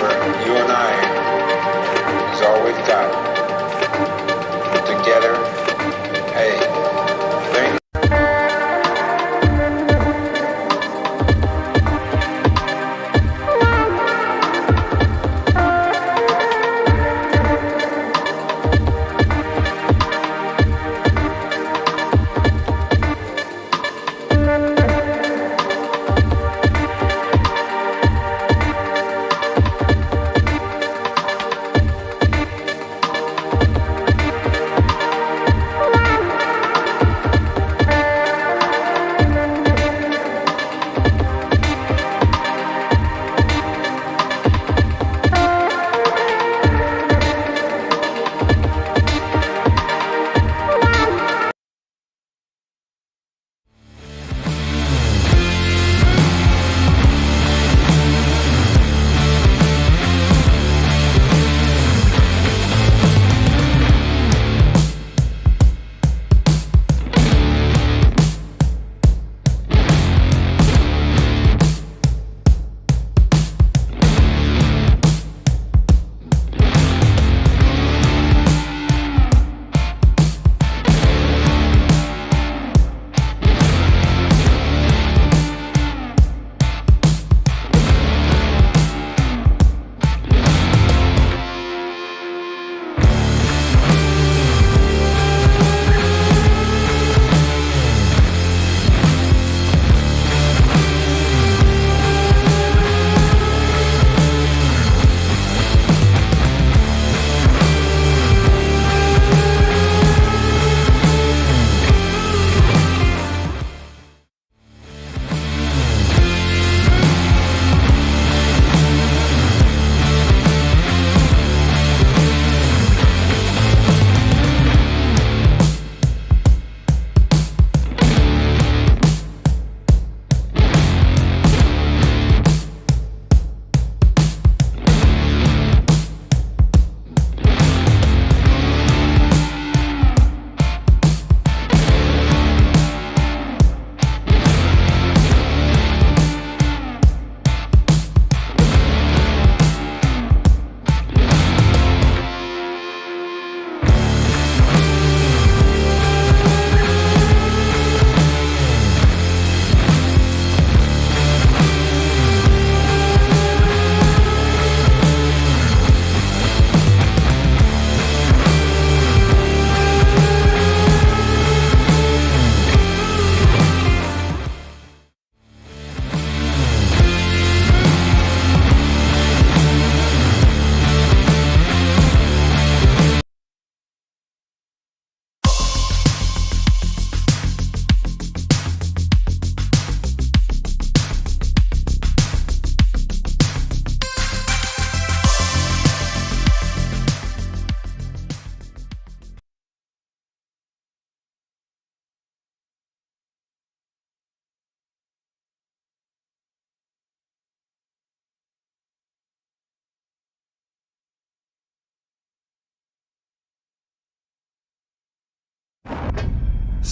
Remember, you and I is all we've got. Together, hey, there ain't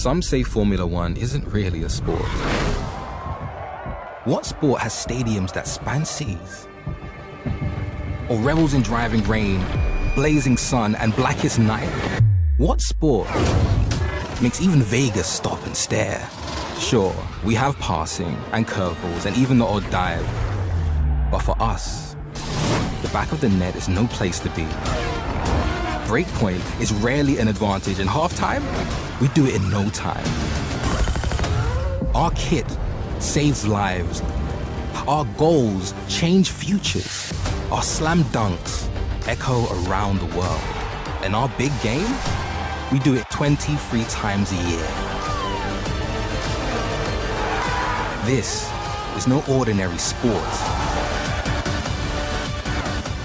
Some say Formula One isn't really a sport. What sport has stadiums that span seas? Or revels in driving rain, blazing sun, and blackest night? What sport makes even Vegas stop and stare? Sure, we have passing and curveballs and even the odd dive. But for us, the back of the net is no place to be. Breakpoint is rarely an advantage, and halftime, we do it in no time. Our kit saves lives. Our goals change futures. Our slam dunks echo around the world. And our big game, we do it 23 times a year. This is no ordinary sport.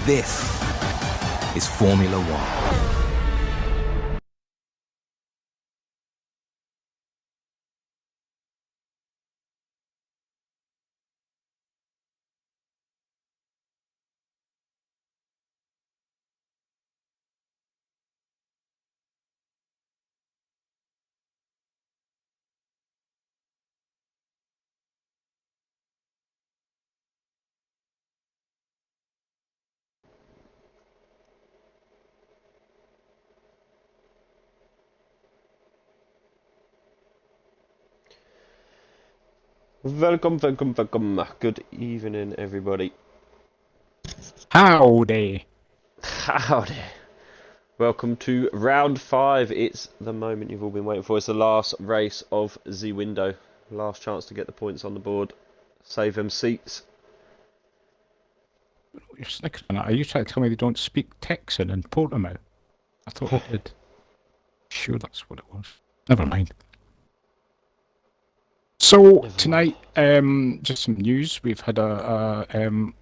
This is Formula One. Welcome. Good evening, everybody. Howdy. Howdy. Welcome to round 5. It's the moment you've all been waiting for. It's the last race of the window. Last chance to get the points on the board. Save them seats. You're snickering at. Are you trying to tell me they don't speak Texan in Portimao? I thought they did. Sure, that's what it was. Never mind. So tonight, just some news. We've had a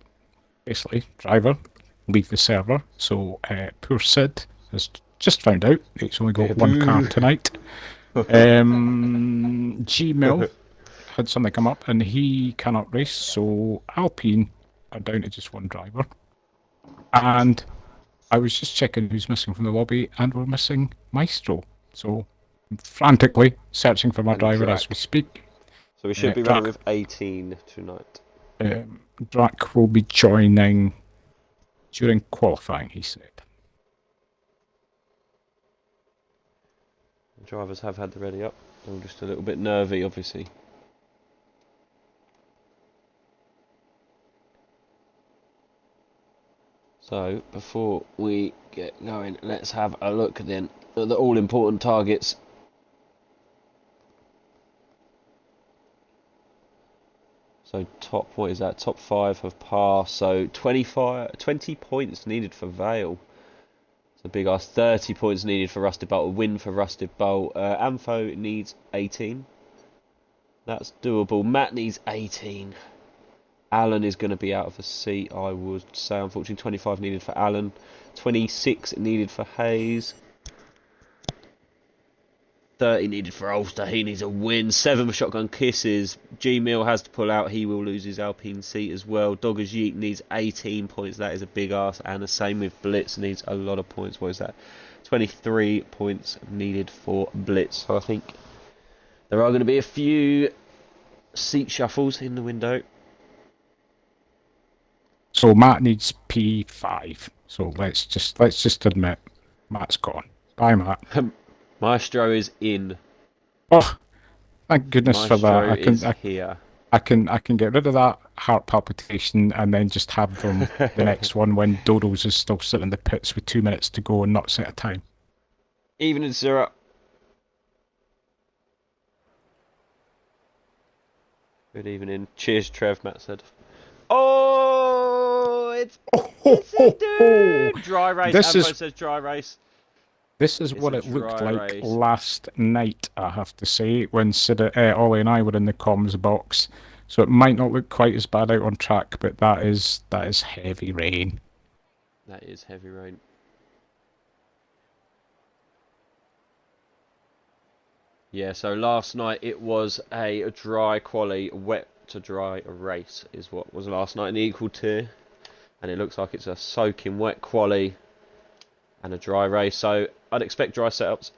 basically driver leave the server. So poor Sid has just found out he's only got one car tonight. Gmail had something come up and he cannot race. So Alpine are down to just one driver. And I was just checking who's missing from the lobby, and we're missing Maestro. So I'm frantically searching for my driver as we speak. So we should be running with 18 tonight. Drac will be joining during qualifying, he said. The drivers have had the ready up. I'm just a little bit nervy, obviously. So, before we get going, let's have a look then at the all-important targets. So what is that? Top 5 have passed. So 20 points needed for Vale. It's a big ass. 30 points needed for Rusted Bolt. A win for Rusted Bolt. Ampho needs 18. That's doable. Matt needs 18. Alan is going to be out of a seat, I would say. Unfortunately, 25 needed for Alan. 26 needed for Hayes. 30 needed for Ulster. He needs a win. 7 for Shotgun Kisses. G-Mill has to pull out. He will lose his Alpine seat as well. Doggers Yeet needs 18 points. That is a big ass. And the same with Blitz. Needs a lot of points. What is that? 23 points needed for Blitz. So I think there are going to be a few seat shuffles in the window. So Matt needs P5. So let's just admit Matt's gone. Bye, Matt. Maestro is in. Oh, thank goodness Maestro for that. is here. I can get rid of that heart palpitation and then just have them the next one when Dodo's is still sitting in the pits with 2 minutes to go and not set a time. Evening, Zira. Good evening. Cheers, Trev, Matt said. Oh, it's a dude! Dry race. Ampho says dry race. This is what it looked like last night, I have to say, when Ollie and I were in the comms box. So it might not look quite as bad out on track, but that is heavy rain. That is heavy rain. Yeah, so last night it was a dry quali, wet to dry race is what was last night in the equal tier. And it looks like it's a soaking wet quali and a dry race, so I'd expect dry setups.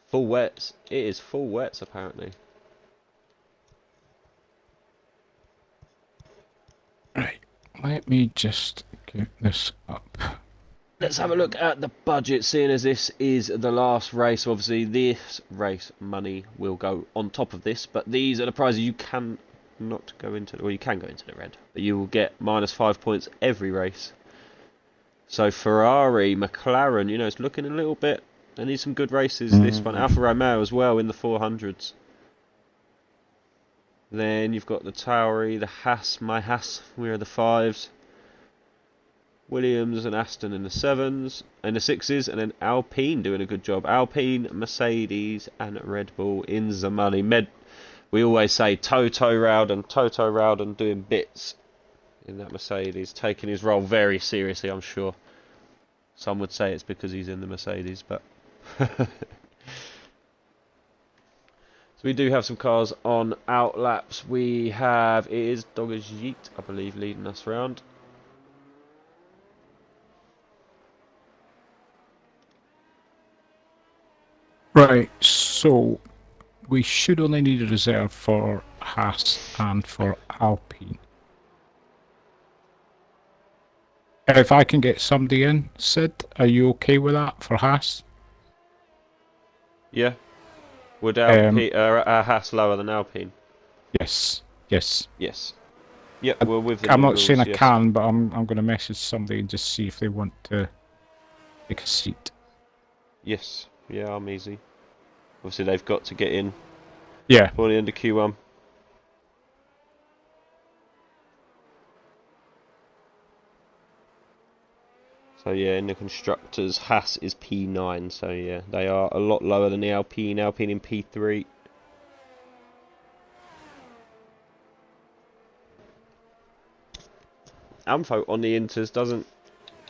Full wets. It is full wets, apparently. Right, let me just get this up. Let's have a look at the budget, seeing as this is the last race. Obviously, this race money will go on top of this, but these are the prizes you can not go into, well, you can go into the red, but you will get -5 points every race. So Ferrari, McLaren, you know, it's looking a little bit. They need some good races. This one, Alfa Romeo as well in the 400s. Then you've got the Tauri, the Haas, my Haas, we're the 5s. Williams and Aston in the 7s and the 6s, and then Alpine doing a good job. Alpine, Mercedes, and Red Bull in the money. We always say Toto Rowden doing bits in that Mercedes, taking his role very seriously, I'm sure. Some would say it's because he's in the Mercedes, but so we do have some cars on outlaps. It is Doggers Yeet, I believe, leading us round. Right, so we should only need a reserve for Haas and for Alpine. If I can get somebody in, Sid, are you okay with that for Haas? Yeah, Would Alpine, Haas lower than Alpine? Yes, yes. Yes. Yep, we're with the I'm new not saying I rules, yes. can, but I'm going to message somebody and just see if they want to take a seat. Yes. Yeah, I'm easy. Obviously, they've got to get in Yeah. for the end of Q1. So yeah, in the constructors, Haas is P9. So yeah, they are a lot lower than the Alpine. Alpine in P3. Amfo on the Inters doesn't.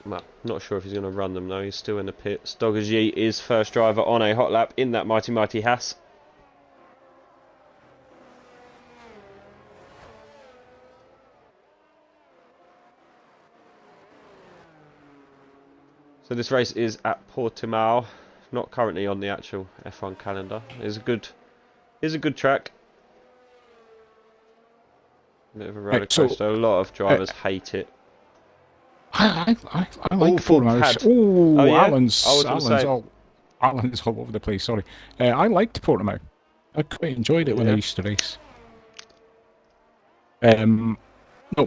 Well, not sure if he's going to run them though. He's still in the pits. Dogaji is first driver on a hot lap in that mighty Haas. So this race is at Portimao, not currently on the actual F1 calendar. It's a good track. Bit of a roller coaster. A lot of drivers hate it. I like Awful Portimao. pad. Oh, Oh, yeah? Alan's I was gonna say- Alan's all over the place. Sorry, I liked Portimao. I quite enjoyed it when I Yeah. used to race. No,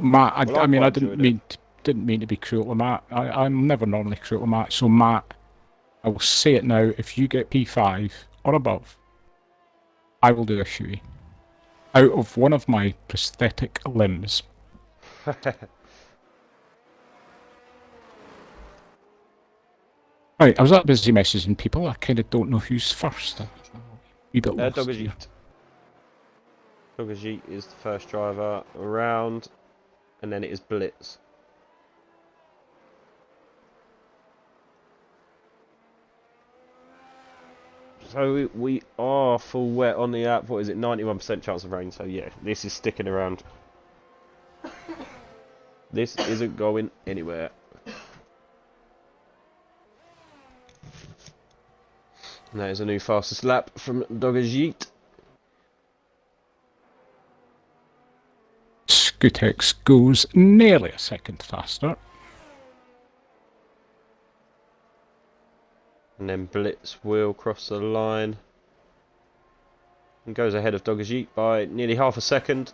Matt. Well, I mean, I quite enjoyed didn't mean to be cruel to Matt. I'm never normally cruel to Matt. So Matt, I will say it now. If you get P5 or above, I will do a shoey out of one of my prosthetic limbs. Right, I was that busy messaging people. I kind of don't know who's first. I'm a wee bit lost here. Dogaji is the first driver around, and then it is Blitz. So we are full wet on the app. What is it? 91% chance of rain. So yeah, this is sticking around. This isn't going anywhere. And that is a new fastest lap from Dogajeet. Scootex goes nearly a second faster. And then Blitz will cross the line. And goes ahead of Dogajeet by nearly half a second.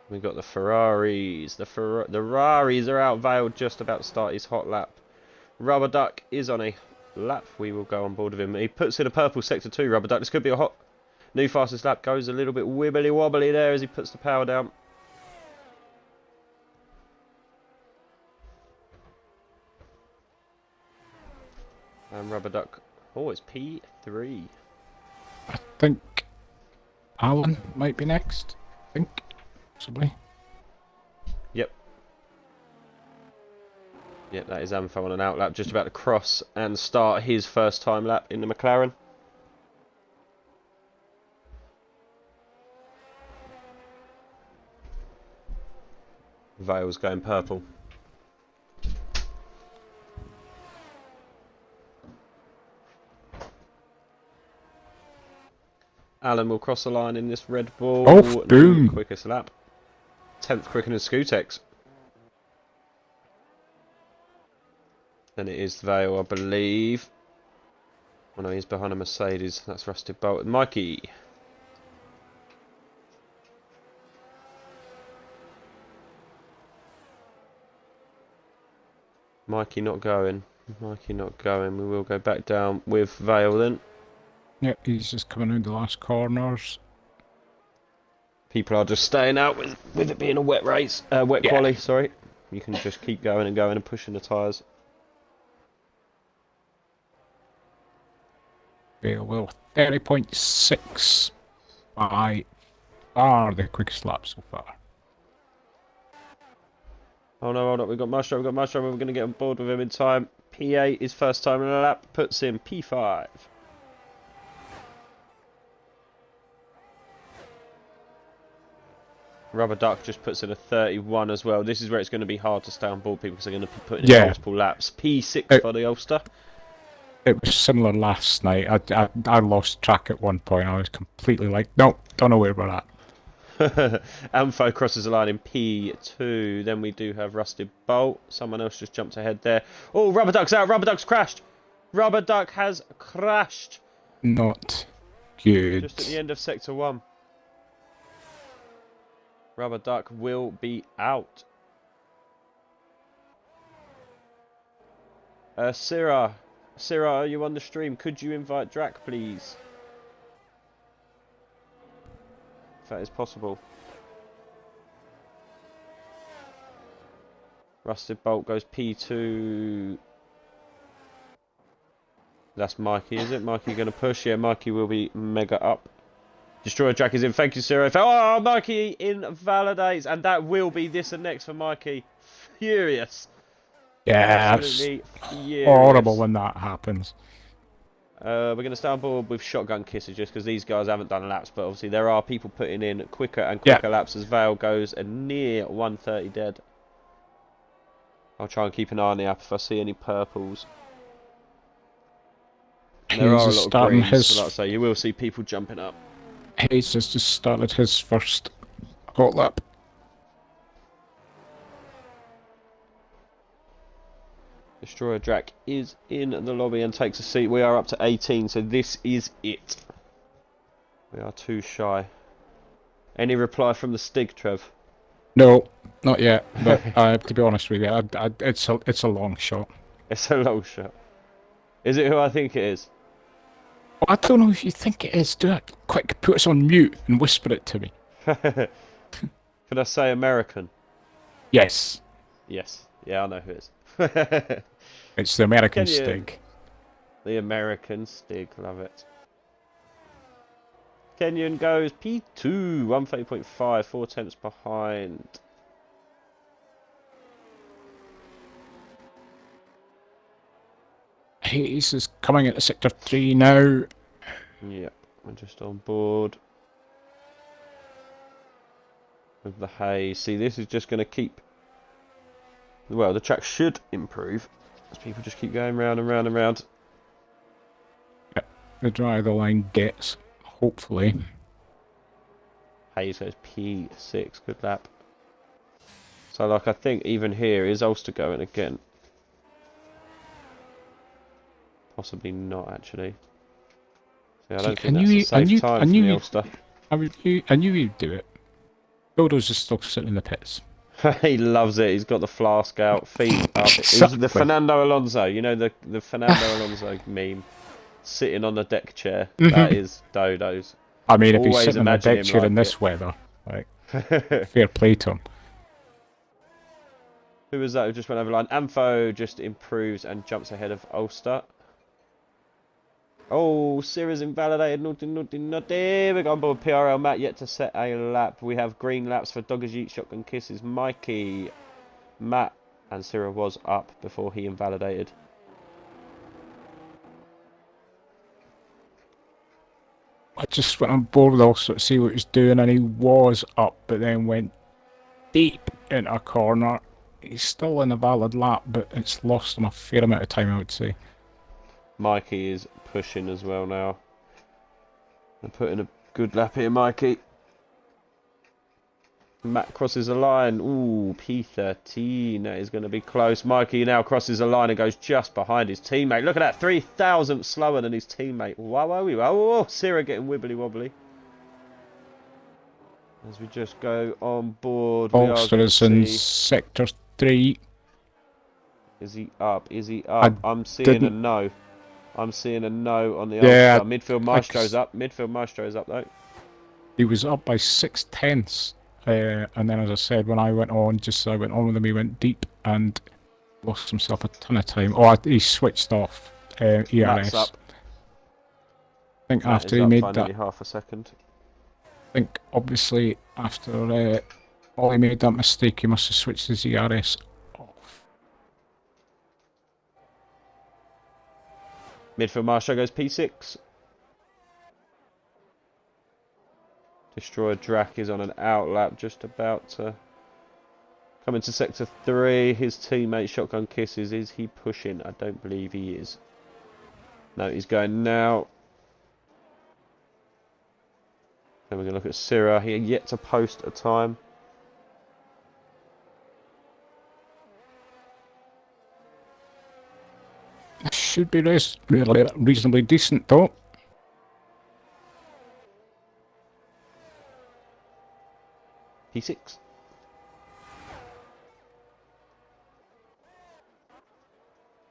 We've got the Ferraris. The Ferraris are out. Vale just about to start his hot lap. Rubber Duck is on a lap. We will go on board with him. He puts in a purple sector 2, Rubber Duck. This could be a hot new fastest lap. Goes a little bit wibbly wobbly there as he puts the power down. And Rubber Duck. Oh, it's P3. I think Alan might be next. I think, possibly. Yep. Yep, that is Amfo on an out lap. Just about to cross and start his first time lap in the McLaren. Vale's going purple. Alan will cross the line in this Red Bull. Oh, boom. Quickest lap. 10th quicker than Scootex. Then it is Vale, I believe. Oh no, he's behind a Mercedes. That's Rusted Bolt. Mikey. Mikey not going. Mikey not going. We will go back down with Vale then. Yep, he's just coming around the last corners. People are just staying out with it being a wet race. Wet quali, sorry. You can just keep going and pushing the tyres. Vale will 30.6 by far the quickest lap so far. Oh no, hold up, we've got Mushroom, we're going to get on board with him in time. P8 is first time in a lap, puts him P5. Rubber Duck just puts in a 31 as well. This is where it's going to be hard to stay on board, people, because they're going to be putting in multiple laps. P6 for the Ulster. It was similar last night. I lost track at one point. I was completely like, no, don't know where we're at. Amfo crosses the line in P2. Then we do have Rusted Bolt. Someone else just jumped ahead there. Oh, Rubber Duck's out. Rubber Duck's crashed. Rubber Duck has crashed. Not good. Just at the end of Sector 1. Rubber Duck will be out. Syrah, are you on the stream? Could you invite Drac, please? If that is possible. Rusted Bolt goes P2. That's Mikey, is it? Mikey going to push? Yeah, Mikey will be mega up. Destroyer Drac is in. Thank you, Syrah. Oh, Mikey invalidates. And that will be this and next for Mikey. Furious. Yeah, Absolutely furious. horrible when that happens. We're going to stay on board with shotgun kisses just because these guys haven't done laps, but obviously there are people putting in quicker and quicker laps as Vale goes a near 130 dead. I'll try and keep an eye on the app if I see any purples. And there are a lot of greens, so like I say, you will see people jumping up. Hayes has just started his first hot lap. Destroyer Drac is in the lobby and takes a seat. We are up to 18, so this is it. We are too shy. Any reply from the Stig, Trev? No, not yet. But to be honest with you, it's a long shot. It's a long shot. Is it who I think it is? I don't know if you think it is. Do it quick. Put us on mute and whisper it to me. Could I say American? Yes. Yes. Yeah, I know who it is. It's the American Stig. The American Stig, love it. Kenyon goes P2, 130.5, 4 tenths behind. Hayes is coming into Sector 3 now. Yep, we're just on board. With the haze. See, this is just going to keep... Well, the track should improve as people just keep going round and round and round. The driver the line gets, hopefully. Hayes goes P6, good lap. So, like, I think even here is Ulster going again. Possibly not, actually. See, I don't think that's a safe time for the Ulster. I knew he'd do it. Dodo's just still sitting in the pits. He loves it. He's got the flask out, feet up. It was the Fernando Alonso, you know, the Fernando Alonso meme, sitting on the deck chair. That is Dodo's. I mean, if he's sitting on the deck chair in this weather, like, fair play to him. Who was that who just went over line? Ampho just improves and jumps ahead of Ulster. Oh, Syrah's invalidated. Naughty. We're on board PRL. Matt yet to set a lap. We have green laps for Dogajit, Shotgun Kisses, Mikey, Matt, and Syrah was up before he invalidated. I just went on board with Ulster to see what he was doing, and he was up, but then went deep into a corner. He's still in a valid lap, but it's lost him a fair amount of time, I would say. Mikey is pushing as well now. And putting a good lap here, Mikey. Matt crosses the line. Ooh, P13. That is going to be close. Mikey now crosses the line and goes just behind his teammate. Look at that, 3,000 slower than his teammate. Wow, wow, wow. Oh, Syrah getting wibbly wobbly. As we just go on board. Ulster is in Sector 3. Is he up? Is he up? I'm seeing a no. I'm seeing a no on the Ulster. Midfield Maestro's up. Midfield Maestro's up though. He was up by 6 tenths. And then, as I said, when I went on, just as I went on with him, he went deep and lost himself a ton of time. Oh, he switched off ERS. Up. I think after he made that, half a second. I think obviously after he made that mistake, he must have switched his ERS off. Midfield Maestro goes P6. Destroyer Drac is on an outlap, just about to come into Sector 3. His teammate Shotgun Kisses, is he pushing? I don't believe he is. No, he's going now. Then we're going to look at Syrah. He yet to post a time. Should be reasonably decent though. P6.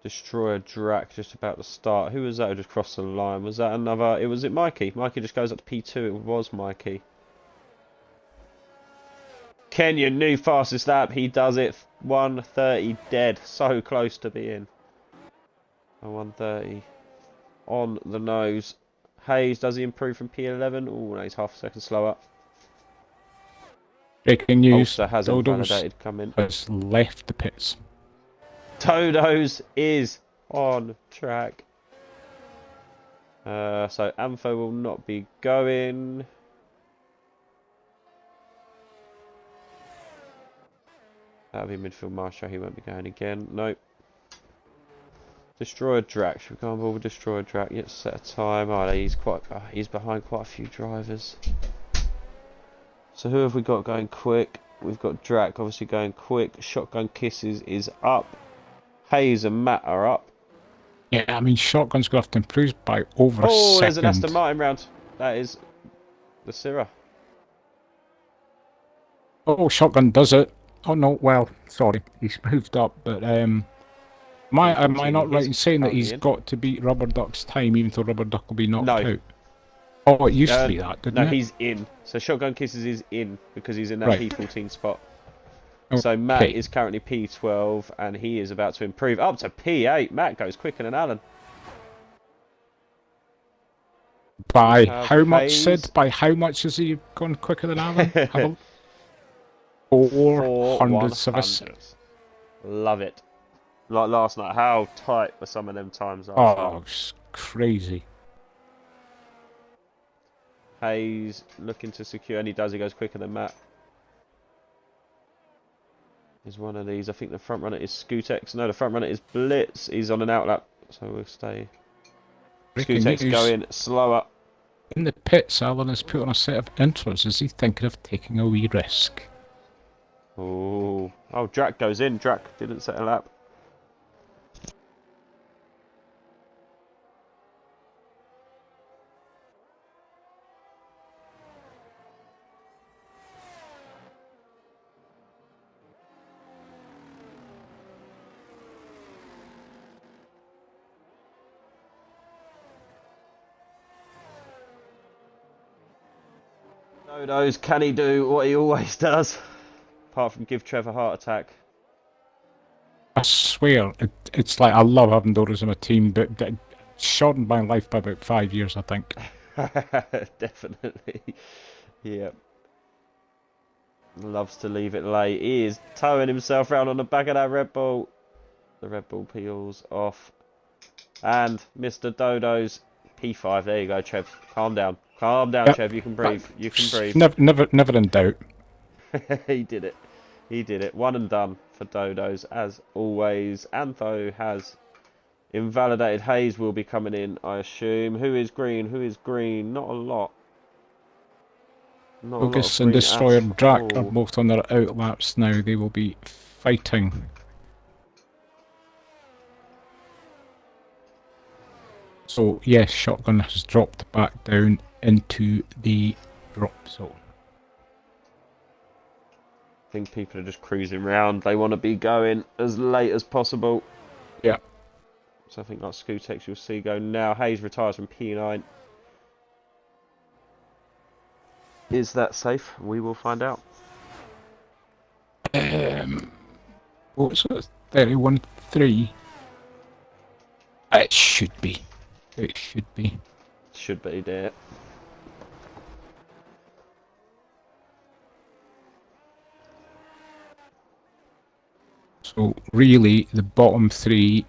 Destroyer Drac just about to start. Who was that who just crossed the line? Was that another? Was it Mikey? Mikey just goes up to P2. It was Mikey. Kenyon, new fastest lap. He does it. 1:30 dead. So close to being. 1:30 on the nose. Hayes, does he improve from P11? Oh, no, he's half a second slower. Breaking news. Also hasn't validated coming. Has left the pits. Todos is on track. So Ampho will not be going. That'll be midfield Maestro. He won't be going again. Nope. Destroyer Drac. Should we go on board with Destroyer Drac? Yet set a time. Oh, he's behind quite a few drivers. So who have we got going quick? We've got Drac obviously going quick. Shotgun Kisses is up. Hayes and Matt are up. Yeah, I mean, Shotgun's going to have to improve by over a second. Oh, there's an Aston Martin round. That is the Syrah. Oh, Shotgun does it. Oh, no, well, sorry. He's moved up, but am I not right in saying that he's got to beat Rubber Duck's time, even though Rubber Duck will be knocked out? Oh, it used to be that, didn't it? No, he's in. So Shotgun Kisses is in because he's in that Right. P14 spot. Okay. So Matt is currently P12 and he is about to improve up to P8. Matt goes quicker than Alan. By how much, Sid? By how much has he gone quicker than Alan? 400 of a second. Love it. Like last night, how tight were some of them times? Oh, it's crazy. Hayes looking to secure, and he does. He goes quicker than Matt. Is one of these. I think the front runner is Scootex. No, the front runner is Blitz. He's on an outlap, so we'll stay. Scootex going slower. In the pits, Alan has put on a set of intros. Is he thinking of taking a wee risk? Oh, Drac goes in. Drac didn't set a lap. Dodos, can he do what he always does? Apart from give Trevor a heart attack. I swear, it's like I love having Dodos in my team, but it shortened my life by about 5 years, I think. Definitely. Yep. Loves to leave it late. He is towing himself around on the back of that Red Bull. The Red Bull peels off. And Mr. Dodo's P5. There you go, Trev. Calm down. Calm down, Trev. You can breathe. You can breathe. Never in doubt. He did it. He did it. One and done for Dodos, as always. Antho has invalidated. Hayes will be coming in, I assume. Who is green? Who is green? Not a lot. Not Focus a lot and Destroyer Drac are all. both on their outlaps now. They will be fighting. So, yes, Shotgun has dropped back down into the drop zone. I think people are just cruising around. They want to be going as late as possible. Yeah. So I think like Scootex you'll see go now. Hayes retires from P9. Is that safe? We will find out. What's it? 31-3. It should be. It should be. Should be, dear. So really, the bottom three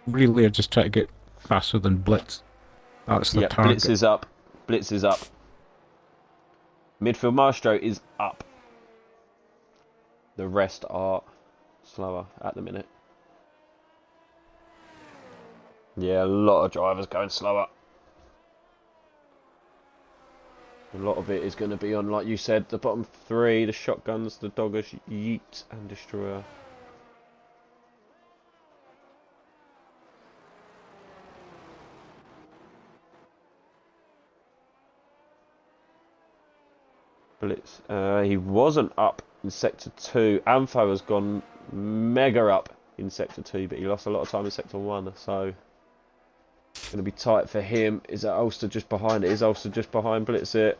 really are just trying to get faster than Blitz. That's the target. Blitz is up. Blitz is up. Midfield Maestro is up. The rest are slower at the minute. Yeah, a lot of drivers going slower. A lot of it is going to be on, like you said, the bottom three, the Shotguns, the Doggers, Yeet and Destroyer. Blitz. He wasn't up in Sector 2. Anfo has gone mega up in Sector 2, but he lost a lot of time in Sector 1, so it's going to be tight for him. Is that Ulster just behind it? Is Ulster just behind Blitz it?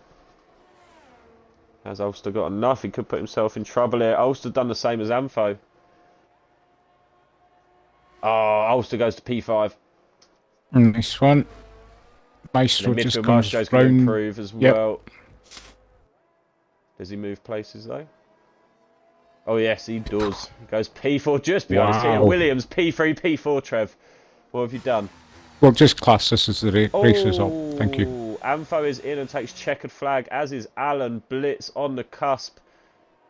Has Ulster got enough? He could put himself in trouble here. Ulster done the same as Anfo. Oh, Ulster goes to P5. Nice one. Maestro And then just midfield comes Maestro's going to round. improve as Yep. well. Does he move places though? Oh yes, he does. He goes P4 just behind his team. Wow. Williams, P3, P4, Trev. What have you done? We'll just class this as the race result. Thank you. Anfo is in and takes checkered flag, as is Alan. Blitz on the cusp.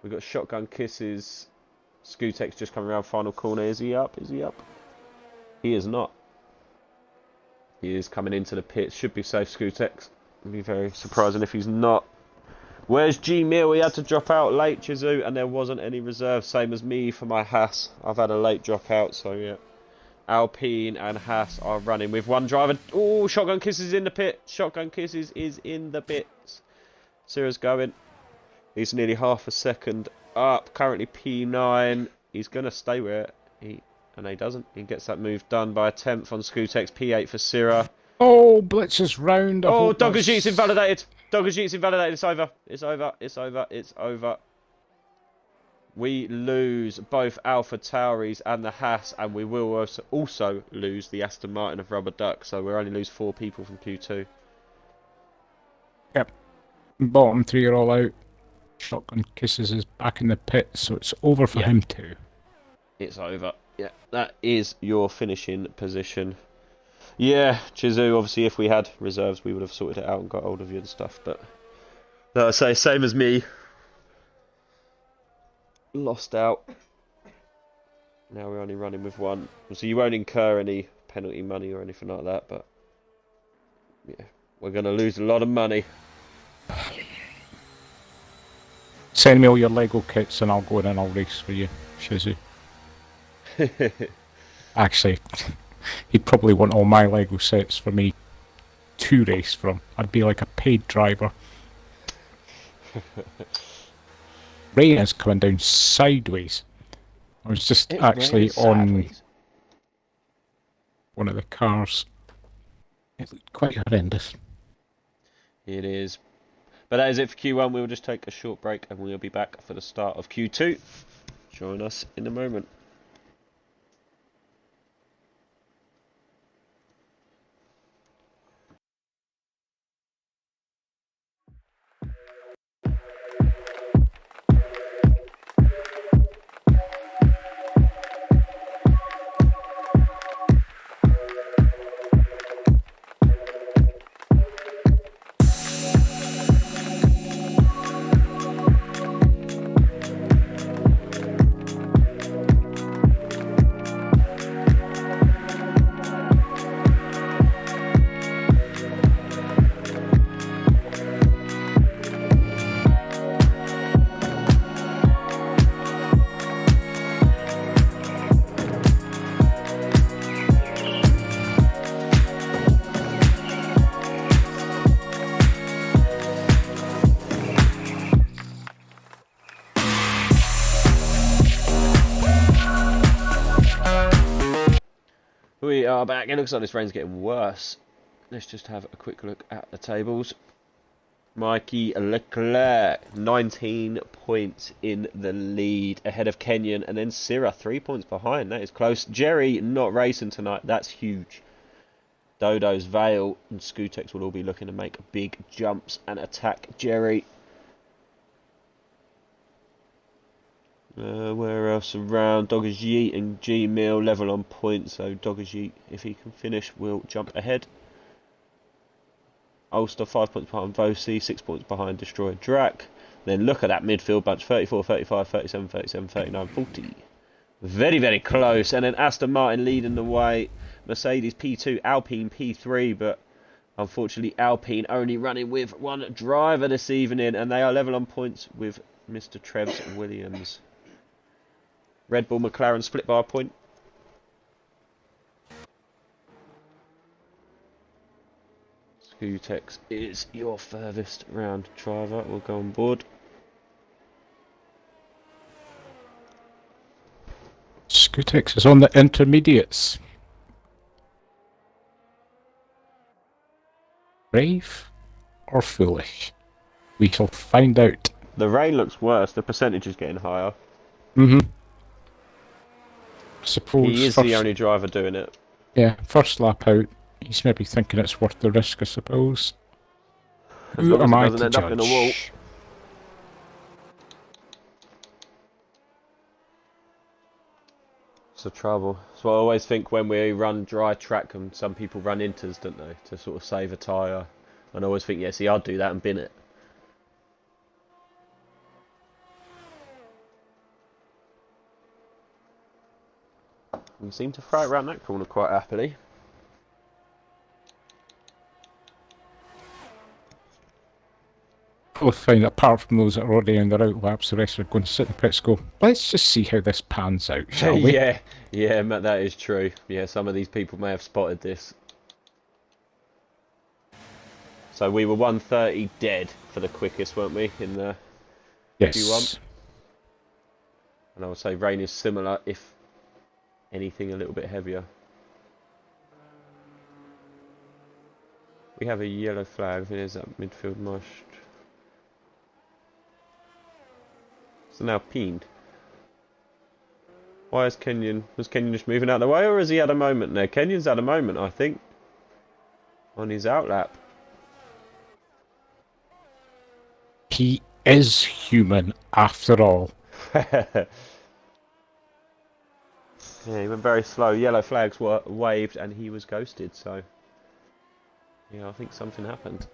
We've got shotgun kisses. Skutek's just coming around final corner. Is he up? Is he up? He is not. He is coming into the pit. Should be safe, Skutek. It'd be very surprising if he's not. Where's G Mill? He had to drop out late, Chizu, and there wasn't any reserve. Same as me for my Haas. I've had a late dropout, so yeah. Alpine and Haas are running with one driver. Oh, shotgun kisses in the pit. Shotgun kisses is in the pits. Sira's going. He's nearly half a second up. Currently P9. He's going to stay where and he doesn't. He gets that move done by a 10th on Skutek's. P8 for Sira. Oh, Blitz is round. Oh, Dogajit's invalidated. Dogajit's invalidated. It's over. It's over. It's over. It's over. We lose both Alpha Tauris and the Haas, and we will also lose the Aston Martin of Rubber Duck. So we'll only lose 4 people from Q2. Yep. Bottom 3 are all out. Shotgun Kisses is back in the pit, so it's over for him too. It's over. Yeah, that is your finishing position. Yeah, Chizu, obviously if we had reserves we would have sorted it out and got hold of you and stuff, but like I say, same as me. Lost out. Now we're only running with one. So you won't incur any penalty money or anything like that, but yeah, we're going to lose a lot of money. Send me all your Lego kits and I'll go in and I'll race for you, Shizu. Actually, he'd probably want all my Lego sets for me to race from. I'd be like a paid driver. Rain is coming down sideways. I was just actually on one of the cars. It looked quite horrendous. It is. But that is it for Q1. We'll just take a short break and we'll be back for the start of Q2. Join us in a moment. We are back. It looks like this rain's getting worse. Let's just have a quick look at the tables. Mikey Leclerc, 19 points in the lead, ahead of Kenyon, and then Syrah, 3 points behind. That is close. Jerry not racing tonight. That's huge. Dodo's, Vale, and Skutex will all be looking to make big jumps and attack Jerry. Where else around? Doggers Yeet and G Mill level on points, so Doggers Yeet, if he can finish, will jump ahead. Ulster 5 points behind Vosi, 6 points behind Destroyer Drac. Then look at that midfield bunch: 34, 35, 37, 37, 39, 40. Very, very close. And then Aston Martin leading the way. Mercedes P2, Alpine P3, but unfortunately Alpine only running with one driver this evening, and they are level on points with Mr. Trevs Williams. Red Bull McLaren split by a point. Skutex is your furthest round driver. We'll go on board. Scootex is on the intermediates. Brave or foolish? We shall find out. The rain looks worse. The percentage is getting higher. I suppose He is the only driver doing it. Yeah, first lap out. He's maybe thinking it's worth the risk, I suppose. As Who long as am it I doesn't to end up in a wall. judge? It's the trouble. So I always think when we run dry track, and some people run inters, don't they, to sort of save a tyre. And I always think, yeah, see, I'd do that and bin it. We seem to throw it around that corner quite happily. I'll find apart from those that are already in their out laps, the rest are going to sit in the pits and go, let's just see how this pans out, shall we? yeah, Matt, that is true. Yeah, some of these people may have spotted this. So we were 130 dead for the quickest, weren't we, in the Yes. Q1? And I would say rain is similar, if anything a little bit heavier. We have a yellow flag. I think there's that midfield marsh. So now peened. Why is Kenyon... Was Kenyon just moving out of the way, or has he had a moment there? Kenyon's had a moment, I think, on his outlap. He is human, after all. Yeah, he went very slow. Yellow flags were waved and he was ghosted, so... Yeah, I think something happened.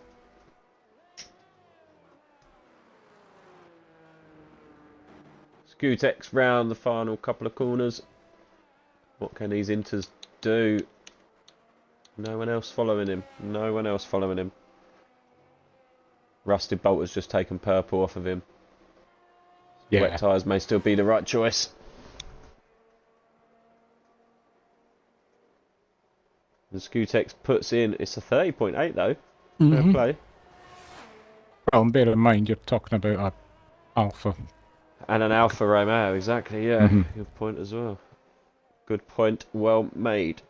Scootex round the final couple of corners. What can these inters do? No one else following him. No one else following him. Rusted Bolt has just taken purple off of him. Yeah. Wet tyres may still be the right choice. And Scootex puts in, it's a 30.8 though. Fair play. Well, and bear in mind, you're talking about a Alpha. And an Alfa Romeo, exactly, yeah. Good point as well. Good point, well made.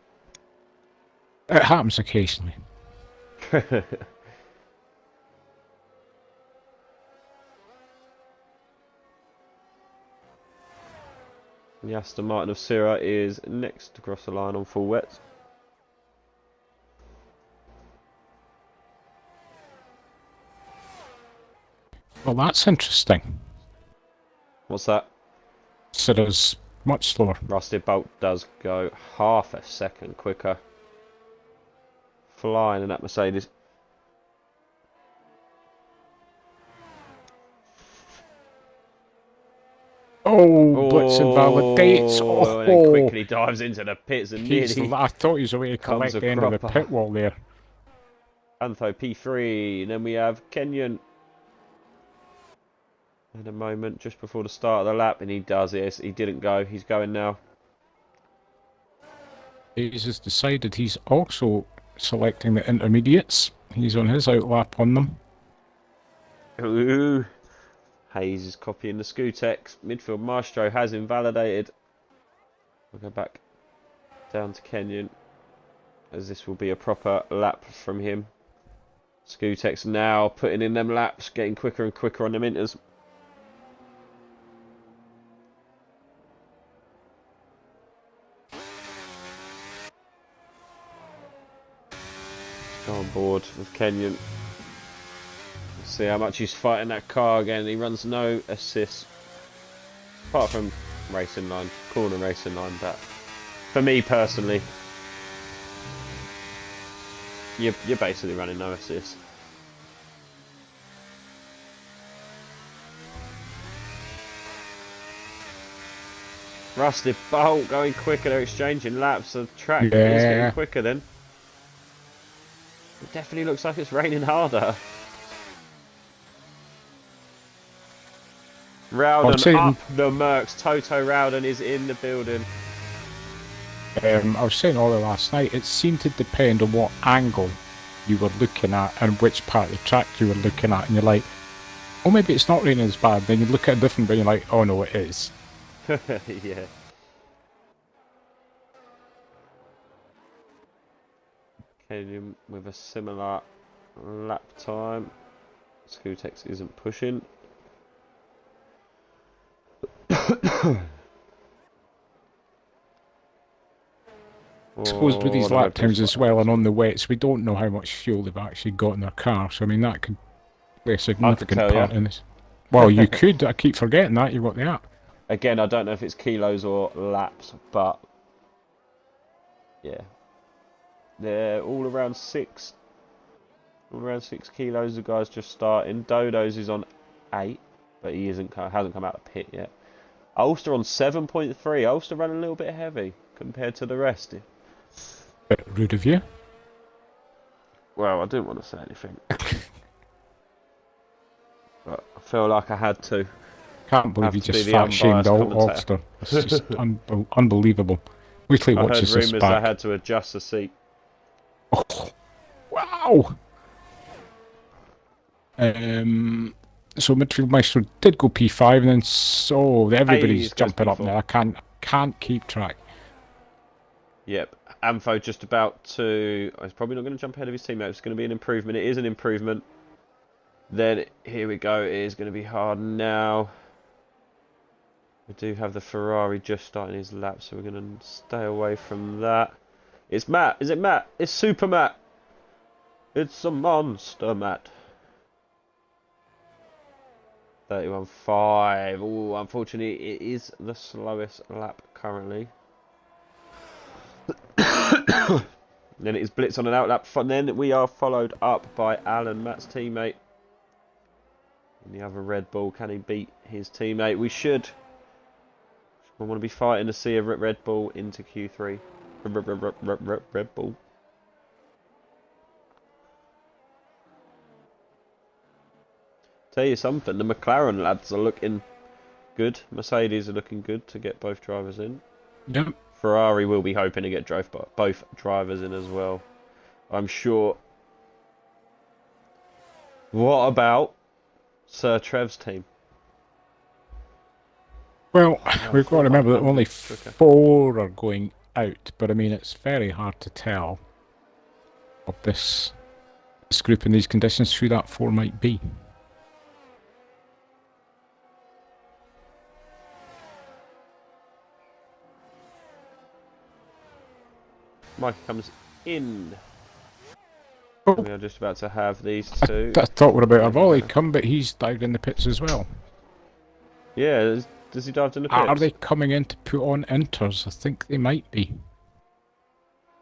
It happens occasionally. The Aston Martin of Syrah is next across the line on full wets. Well, that's interesting. What's that? Syrah's much slower. Rusted Bolt does go half a second quicker. Flying in that Mercedes. Oh, Blitz invalidates. Oh, and then quickly dives into the pits and nearly I thought he was away to comes collect a the end of the cropper. pit wall there. Antho P3, and then we have Kenyon in a moment just before the start of the lap, and he does it. He didn't go, he's going now. He's just decided he's also selecting the intermediates. He's on his outlap on them. Ooh. Hayes is copying the Scootex. Midfield Maestro has invalidated. We'll go back down to Kenyon, as this will be a proper lap from him. Scootex now putting in them laps, getting quicker and quicker on them inters. Go on board with Kenyon. Let's see how much he's fighting that car again. He runs no assists, apart from racing line, corner racing line. But for me personally, you're basically running no assists. Rusted Bolt going quicker. They're exchanging laps. The track is getting quicker then. It definitely looks like it's raining harder. Rowden up the Mercs. Toto Rowden is in the building. I was saying all of last night, it seemed to depend on what angle you were looking at and which part of the track you were looking at, and you're like, oh, maybe it's not raining as bad. Then you look at a different way and you're like, oh no, it is. Yeah. Podium with a similar lap time. Scootex isn't pushing. I suppose with these the lap Red Bull's times as fast. well and on the wets, we don't know how much fuel they've actually got in their car. So I mean that could play a significant tell part ya. in this. Well, you could. I keep forgetting that you've got the app. Again, I don't know if it's kilos or laps, but yeah, they're all around 6. All around 6 kilos. The guy's just starting. Dodo's is on 8, but he hasn't come out of the pit yet. Ulster on 7.3. Ulster running a little bit heavy compared to the rest. Bit rude of you. Well, I didn't want to say anything, but I feel like I had to. Can't believe Have you to be just the fat shamed unbiased commentator. Ulster. It's just unbelievable. Wait till he I heard watches this rumours back. I had to adjust the seat. Oh, wow! So midfield maestro did go P5, and then so everybody's Hayes goes jumping up P4. now. I can't keep track. Yep, Amfo just about to. He's probably not going to jump ahead of his teammate. It's going to be an improvement. It is an improvement. Then here we go. It is going to be hard now. We do have the Ferrari just starting his lap, so we're going to stay away from that. It's Matt. Is it Matt? It's Super Matt. It's a monster Matt. 31.5. Oh, unfortunately, it is the slowest lap currently. Then it is Blitz on an outlap. Then we are followed up by Alan, Matt's teammate. And the other Red Bull, can he beat his teammate? We should. We want to be fighting to see a Red Bull into Q3. Red Bull. Tell you something, the McLaren lads are looking good. Mercedes are looking good to get both drivers in. Yep. Ferrari will be hoping to get both drivers in as well, I'm sure. What about Sir Trev's team? Well, we've got to remember that 400 only quicker. 4 are going out, but I mean it's very hard to tell of this group in these conditions who that 4 might be. Mike comes in. Oh, We are just about to have these two. I thought we're about a volley come, but he's dived in the pits as well. Yeah, does he dive in the pits? Are they coming in to put on inters? I think they might be.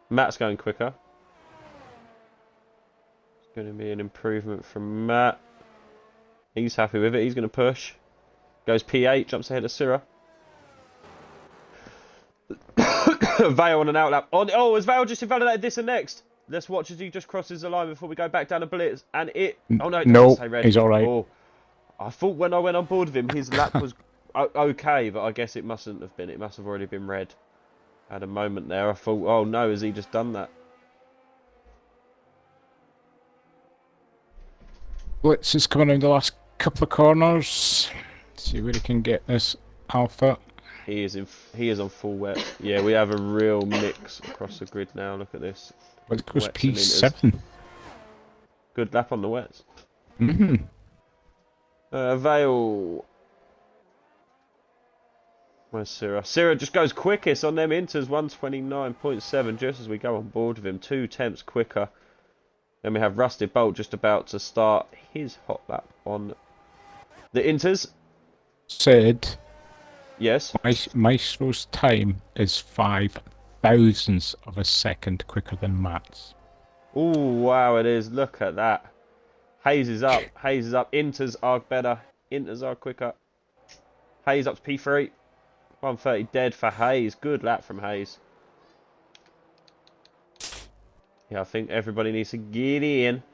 Matt's going quicker. It's going to be an improvement from Matt. He's happy with it. He's going to push. Goes P8, jumps ahead of Syrah. Vale on an outlap. Oh, has Vale just invalidated this and next? Let's watch as he just crosses the line before we go back down a blitz. And it... Oh, no, it doesn't say red. He's all right. Oh, I thought when I went on board with him, his lap was okay, but I guess it mustn't have been. It must have already been red. Had a moment there. I thought, oh, no, has he just done that? Blitz is coming around the last couple of corners. See where he can get this Alpha. He is on full wet. Yeah, we have a real mix across the grid now. Look at this. Well, it goes Wets and P7. Good lap on the wets. Mm-hmm. Vale. Where's Syrah? Syrah just goes quickest on them inters. 129.7 just as we go on board with him. 2 tenths quicker. Then we have Rusted Bolt just about to start his hot lap on the inters. Said, Yes. Maestro's time is 5 thousandths of a second quicker than Matt's. Oh, wow, it is. Look at that. Hayes is up. Hayes is up. Inters are better. Inters are quicker. Hayes up to P3. 130 dead for Hayes. Good lap from Hayes. Yeah, I think everybody needs to get in.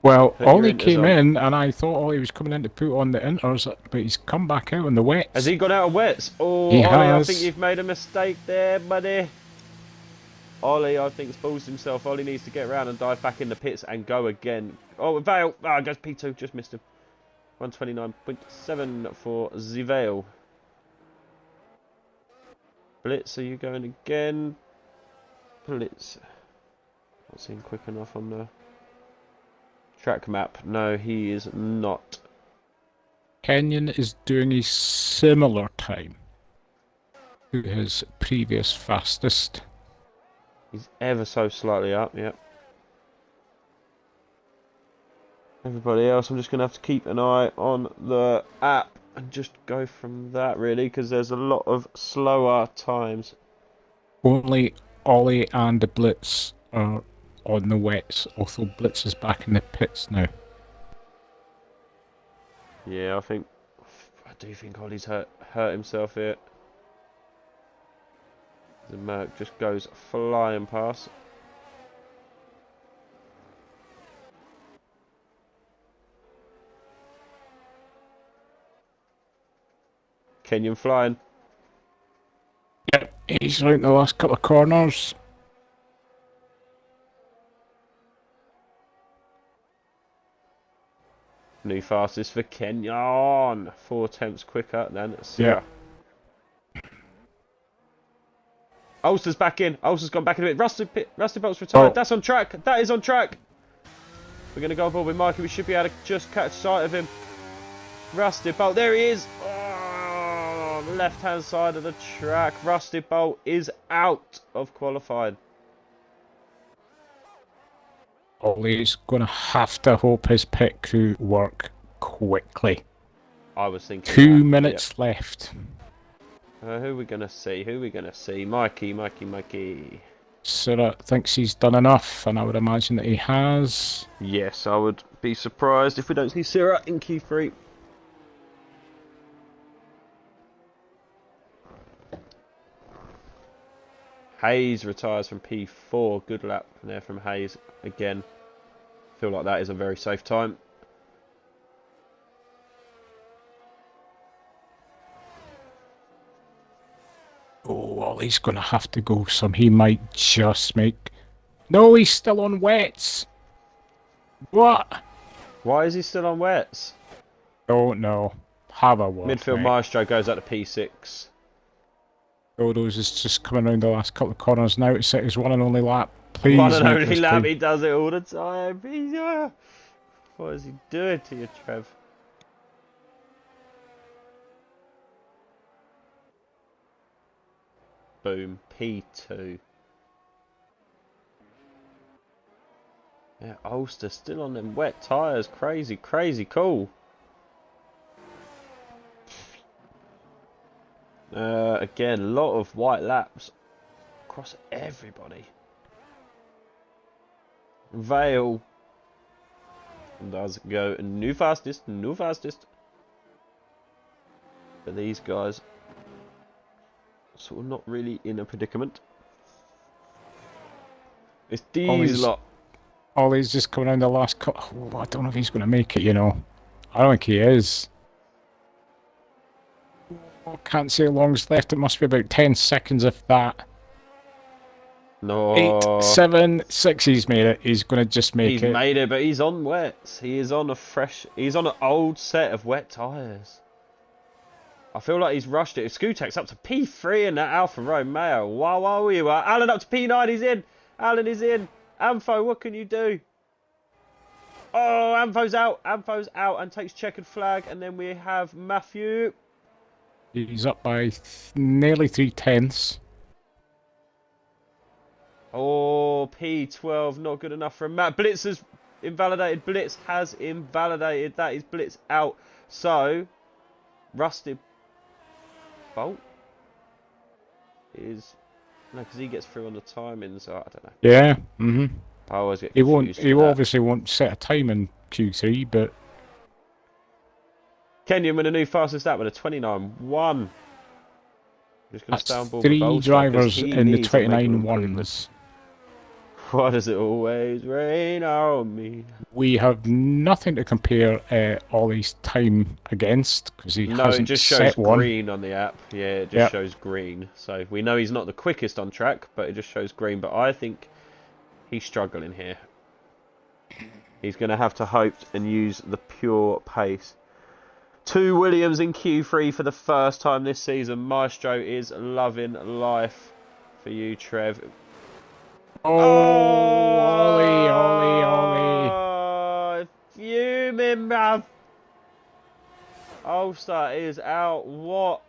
Well, Put your Ollie inters came on. in, and I thought Ollie was coming in to put on the inters, but he's come back out on the wets. Has he gone out of wets? Oh, He Ollie, I has. think you've made a mistake there, buddy. Ollie, I think, has balls himself. Ollie needs to get around and dive back in the pits and go again. Oh, Vale. Ah, goes P2. Just missed him. 129.7 for Zivale. Blitz, are you going again? Blitz. Not seeing quick enough on the track map. No, he is not. Kenyon is doing a similar time to his previous fastest. He's ever so slightly up, yep. Everybody else, I'm just going to have to keep an eye on the app and just go from that, really, because there's a lot of slower times. Only Ollie and the Blitz are on the wets, although Blitz is back in the pits now. Yeah, I do think Ollie's hurt himself here. The Merc just goes flying past. Kenyon flying. Yep, he's out in the last couple of corners. New fastest for Kenyon. 4 tenths quicker than Sierra. Yeah. Ulster's back in. Ulster's gone back in a bit. Rusty Bolt's retired. Oh. That's on track. That is on track. We're going to go aboard with Mikey. We should be able to just catch sight of him. Rusty Bolt. There he is. Oh, left-hand side of the track. Rusty Bolt is out of qualifying. Ollie's going to have to hope his pit crew work quickly. I was thinking 2 that, minutes left. who are we going to see? Who are we going to see? Mikey. Sarah thinks he's done enough, and I would imagine that he has. Yes, I would be surprised if we don't see Sierra in Q3. Hayes retires from P4. Good lap there from Hayes again. Feel like that is a very safe time. Oh, Ollie's going to have to go some. He might just make... No, he's still on wets. What? Why is he still on wets? Don't know. Have a word. Midfield mate. Maestro goes up to P6. Dodos is just coming around the last couple of corners now to set his one and only lap. Please One and make only this lap, time. he does it all the time. What is he doing to you, Trev? Boom, P2. Yeah, Ulster still on them wet tyres. Crazy cool. Again, a lot of white laps across everybody. Vale does go new fastest. But these guys sort of not really in a predicament. It's these lot. Ollie's just coming around the last cut. Oh, I don't know if he's going to make it, you know. I don't think he is. Oh, can't see how long's left. It must be about 10 seconds if that. No. 8, 7, 6, he's made it. He's going to just make He's it. made it, but he's on wets. He's on an old set of wet tyres. I feel like he's rushed it. Skutek's up to P3 in that Alfa Romeo. Wow, you are. Alan up to P9, he's in. Alan is in. Ampho, what can you do? Oh, Ampho's out and takes checkered flag. And then we have Matthew. He's up by nearly 3 tenths. Oh, P12, not good enough for Matt. Blitz has invalidated. Blitz has invalidated. That is Blitz out. So, Rusty Bolt is... No, because he gets through on the timing, so I don't know. Yeah, I always get He confused. He obviously won't set a time in Q3, but... Kenyon with a new fastest lap with a 29.1. Just going to stay on board with 3 Bolster, 'cause drivers he in the needs to make an 29 improvement. ones. Why does it always rain on me? We have nothing to compare Ollie's time against, because he No, it hasn't just shows set one. green on the app. Yeah, it just shows green. So we know he's not the quickest on track, but it just shows green. But I think he's struggling here. He's going to have to hope and use the pure pace. 2 Williams in Q3 for the first time this season. Maestro is loving life for you, Trev. Oh, Ollie, Ollie, Ollie. Fuming, bruv. Ulster is out. What?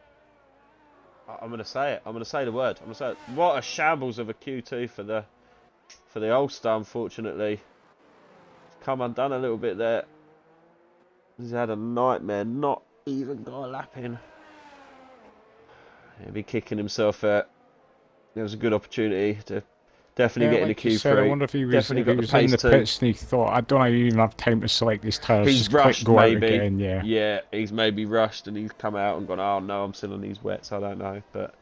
I'm gonna say it. I'm gonna say the word. I'm gonna say it. What a shambles of a Q2 for the Ulster. Unfortunately, it's come undone a little bit there. He's had a nightmare. Not even got a lap in. He'll be kicking himself out. It was a good opportunity to definitely get in the like you Q3. said, I wonder if he was, Definitely if got he the was in pace the too. pits and he thought, I don't even have time to select these tires. He's Just rushed, click, go out maybe. again. Yeah. Yeah, he's maybe rushed and he's come out and gone, oh no, I'm still on these wets. I don't know, but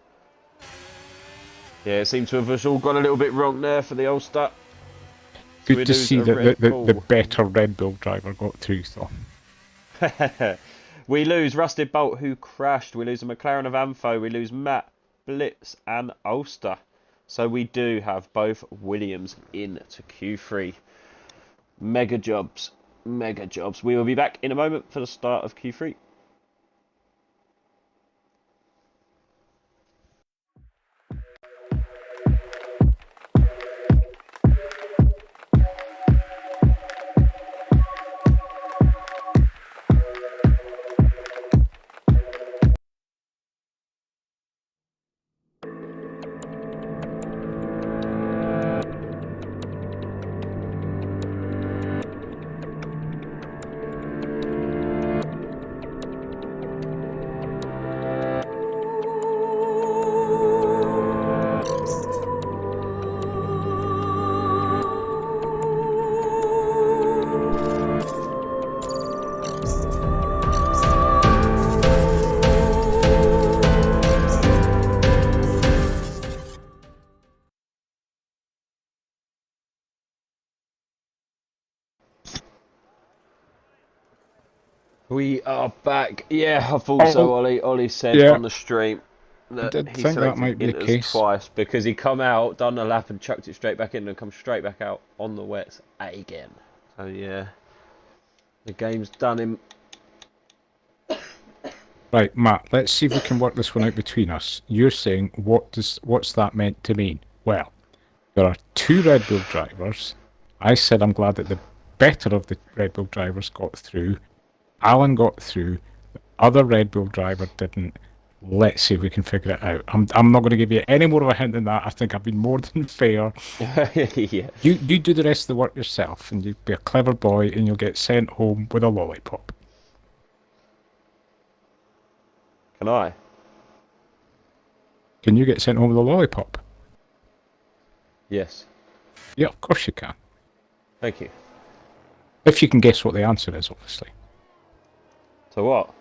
yeah, it seemed to have us all got a little bit wrong there for the Ulster. So Good to see that the better Red Bull driver got through, though. We lose Rusted Bolt, who crashed. We lose a McLaren of Amfo. We lose Matt, Blitz, and Ulster. So we do have both Williams in to Q3. Mega jobs. Mega jobs. We will be back in a moment for the start of Q3. We are back. Yeah, I thought so, Ollie. Ollie said on the stream that he think that selected might be the Inters case. twice because he come out, done a lap and chucked it straight back in and come straight back out on the wets again. So yeah, the game's done him. Right, Matt, let's see if we can work this one out between us. You're saying, what's that meant to mean? Well, there are two Red Bull drivers. I said I'm glad that the better of the Red Bull drivers got through. Alan got through. The other Red Bull driver didn't. Let's see if we can figure it out. I'm not going to give you any more of a hint than that. I think I've been more than fair. Yeah. You do the rest of the work yourself, and you be a clever boy, and you'll get sent home with a lollipop. Can I? Can you get sent home with a lollipop? Yes. Yeah, of course you can. Thank you. If you can guess what the answer is, obviously. So what?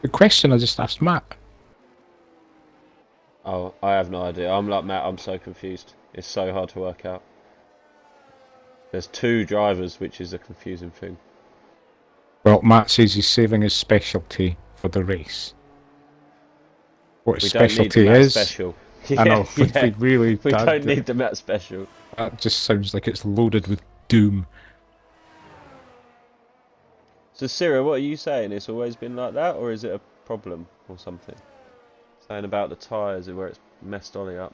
The question I just asked Matt. Oh, I have no idea. I'm like Matt, I'm so confused. It's so hard to work out. There's two drivers, which is a confusing thing. Well, Matt says he's saving his specialty for the race. What his specialty is? Special. I know. We really. We don't need the Matt special. That just sounds like it's loaded with doom. So, Sarah, what are you saying? It's always been like that, or is it a problem or something? Saying about the tyres and where it's messed Ollie up.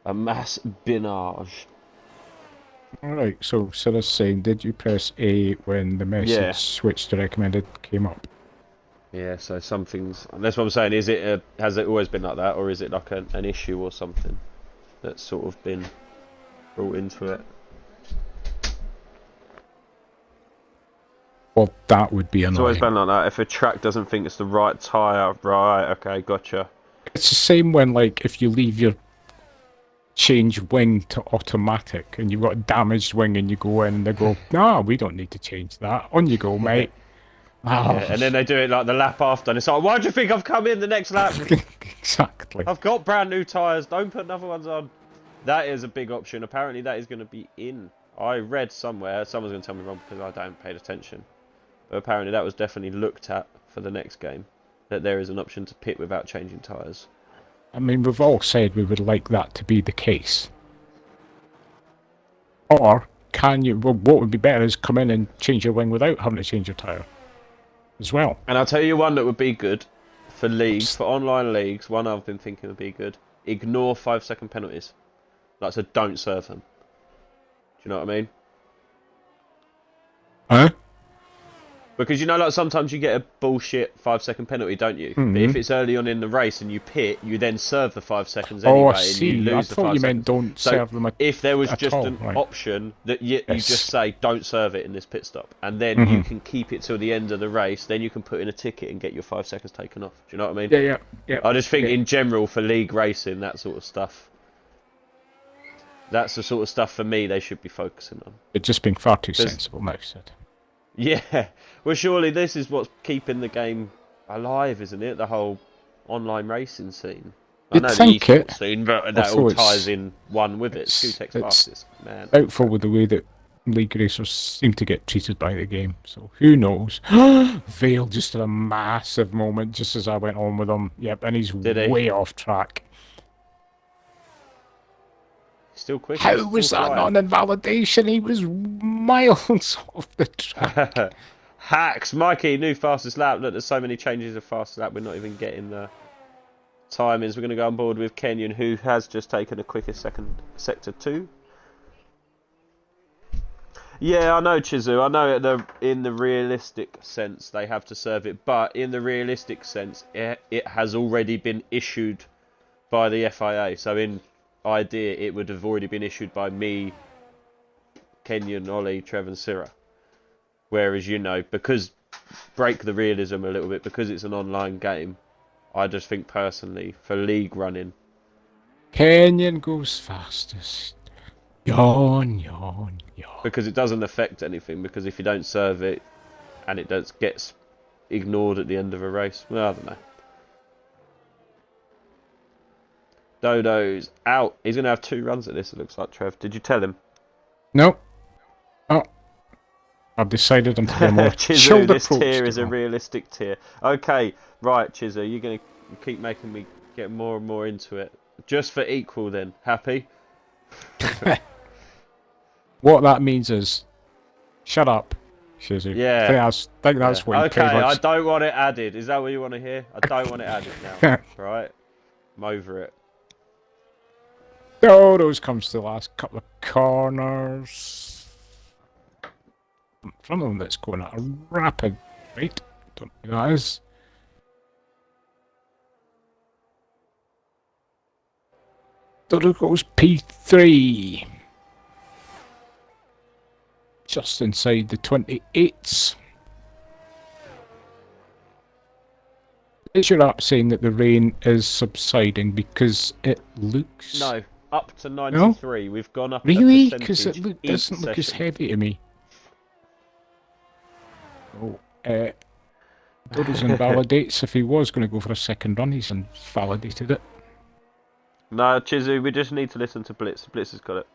A mass binage. Alright, so Sarah's saying, did you press A when the message switch to recommended came up? Yeah, so something's... That's what I'm saying. Is it has it always been like that, or is it like an issue or something that's sort of been brought into it? Well, that would be annoying. It's always been like that. If a track doesn't think it's the right tyre, right, okay, gotcha. It's the same when, like, if you leave your change wing to automatic and you've got a damaged wing and you go in and they go, no, we don't need to change that. On you go, mate. Yeah, and then they do it like the lap after, and it's like, why do you think I've come in the next lap? Exactly. I've got brand new tyres, don't put another ones on. That is a big option. Apparently that is going to be in. I read somewhere, someone's going to tell me wrong because I don't paid attention. But apparently that was definitely looked at for the next game. That there is an option to pit without changing tyres. I mean, we've all said we would like that to be the case. Or can you? Well, what would be better is come in and change your wing without having to change your tyre, as well. And I'll tell you one that would be good for leagues, for online leagues. One I've been thinking would be good. Ignore 5-second penalties. Like, so don't serve them. Do you know what I mean? Huh? Because you know, like sometimes you get a bullshit 5-second penalty, don't you? Mm-hmm. But if it's early on in the race and you pit, you then serve the 5 seconds Oh, anyway, I and you see. I lose the thought 5 you seconds. meant don't So serve them if there was at just all, an right. option that you Yes. just say don't serve it in this pit stop, and then you can keep it till the end of the race, then you can put in a ticket and get your 5 seconds taken off. Do you know what I mean? Yeah. I just think yeah. in general for league racing, that sort of stuff. That's the sort of stuff for me they should be focusing on. It's just being far too sensible, Mike said. Yeah, well, surely this is what's keeping the game alive, isn't it? The whole online racing scene. I You'd know the think it. esports scene, but that Also, all it's- ties in one with it. Scootex it's fastest, man. Doubtful with the way that league racers seem to get treated by the game. So who knows? Vale just had a massive moment just as I went on with him. Yep, and he's Did he? way off track. Still quick. How was that not an invalidation? He was miles off the track. Hacks, Mikey, new fastest lap. Look, there's so many changes of fastest lap. We're not even getting the timings. We're going to go on board with Kenyon, who has just taken a quickest sector 2. Yeah, I know, Chizu. I know in the realistic sense they have to serve it, but in the realistic sense, it has already been issued by the FIA. So in idea, it would have already been issued by me, Kenyon, Ollie, Trev, and Syrah. Whereas, you know, because break the realism a little bit, because it's an online game, I just think personally for league running, Kenyon goes fastest. Yawn, yawn, yawn. because it doesn't affect anything. Because if you don't serve it, and it gets ignored at the end of a race, well, I don't know. Dodo's out. He's going to have 2 runs at this, it looks like, Trev. Did you tell him? No. Oh. I've decided I'm taking a more Chizu, chilled this approach tier to is a that. realistic tier. Okay, right, Chizu, you're going to keep making me get more and more into it. Just for equal then. Happy? What that means is, shut up, Shizu. Yeah. I think that's what you Okay, pretty I much... don't want it added. Is that what you want to hear? I don't want it added now. Right? I'm over it. Dodos comes to the last couple of corners. From them that's going at a rapid rate. Don't know who that is. Dodo goes P3. Just inside the 28s. Is your app saying that the rain is subsiding because it looks... No, up to 93. We've gone up Really? a Because it percentage doesn't each look as session. heavy to me. Oh, Dodo's invalidates. If he was going to go for a second run, he's invalidated it. No, Chizu, we just need to listen to Blitz. Blitz has got it.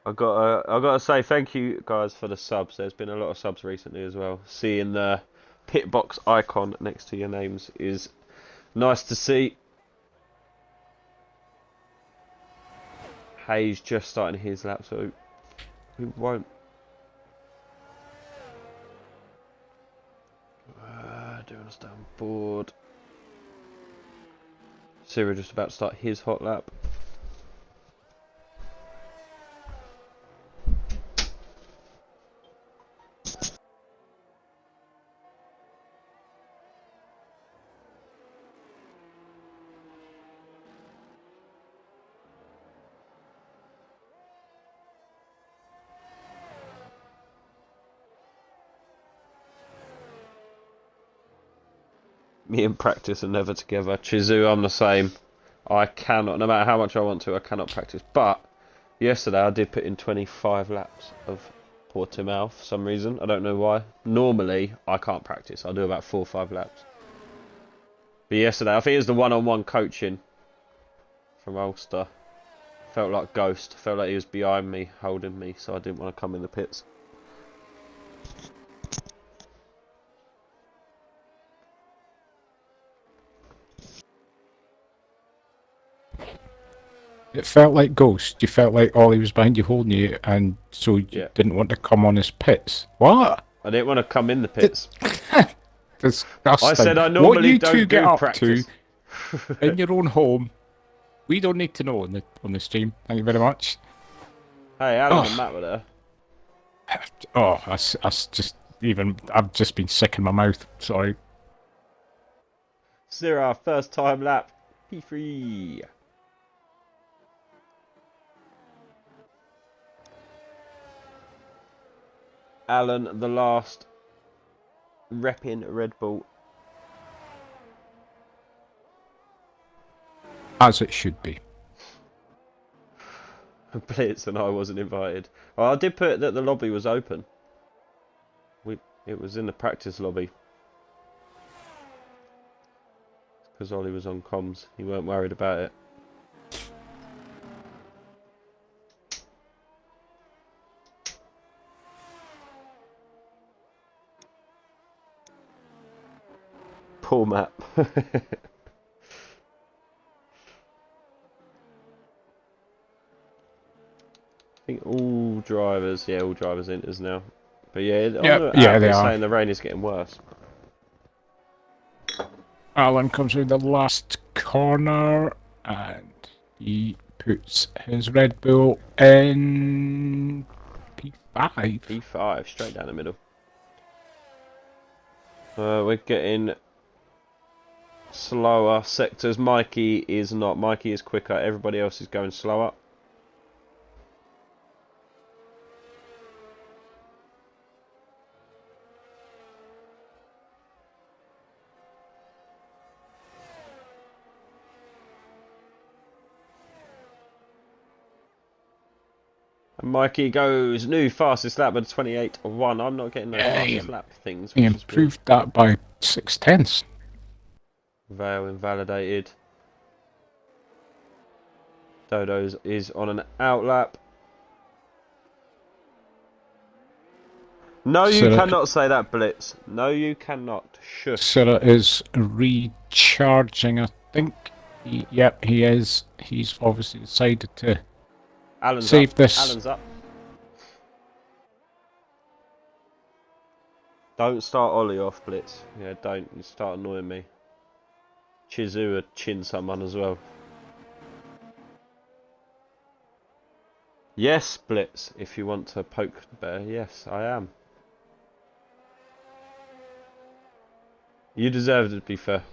I gotta say thank you guys for the subs. There's been a lot of subs recently as well. Seeing the pit box icon next to your names is nice to see. Hayes just starting his lap, so who won't? Doing us down board. Syrah just about to start his hot lap. Me and practice are never together. Chizu, I'm the same. I cannot, no matter how much I want to, I cannot practice. But yesterday I did put in 25 laps of Portimao for some reason. I don't know why. Normally I can't practice. I'll do about 4 or 5 laps. But yesterday, I think it was the one-on-one coaching from Ulster. Felt like Ghost. Felt like he was behind me, holding me, so I didn't want to come in the pits. It felt like Ghost. You felt like Ollie was behind you holding you, and so you Yeah. didn't want to come on his pits. What? I didn't want to come in the pits. I Disgusting. said I What normally you two don't get do up to practice. in your own home, we don't need to know on the stream. Thank you very much. Hey, Alan and Oh, Matt were there. that's just even. I've just been sick in my mouth. Sorry. Zira, first time lap. P3. Alan, the last. Repping Red Bull. As it should be. Blitz and I wasn't invited. Well, I did put that the lobby was open. It was in the practice lobby. Because Ollie was on comms. He weren't worried about it. Poor map. I think all drivers enters now. But yeah, on Yep, the yeah, app they it's are. saying the rain is getting worse. Alan comes through the last corner, and he puts his Red Bull in P5. P5, straight down the middle. We're getting slower sectors. Mikey is not. Mikey is quicker. Everybody else is going slower. And Mikey goes new fastest lap with 28.1. I'm not getting no fastest lap things, He which is weird. improved that by 6/10. Veil invalidated. Dodo's is on an outlap. No, you cannot say that, Blitz. No, you cannot. Shush. Sarah is recharging, I think. Yep, he is. He's obviously decided to save this. Alan's up. Don't start Ollie off, Blitz. Yeah, don't. You start annoying me. Chizua chin someone as well. Yes, Blitz, if you want to poke the bear. Yes, I am. You deserved it, to be fair.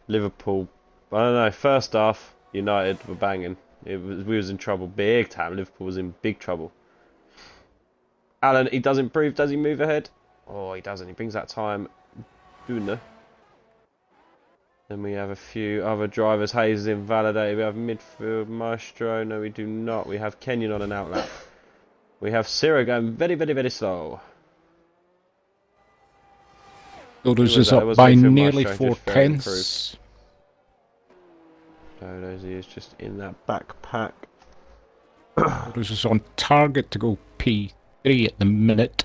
Liverpool. I don't know. First half, United were banging. We was in trouble big time. Liverpool was in big trouble. Alan, he does improve. Does he move ahead? Oh, he doesn't. He brings that time. Duna. Then we have a few other drivers. Hayes is invalidated. We have midfield Maestro. No, we do not. We have Kenyon on an outlap. We have Ciro going very, very, very slow. Dodo's is up by nearly 4/10. Dodo's is just in that backpack. Dodo's is on target to go P3 at the minute.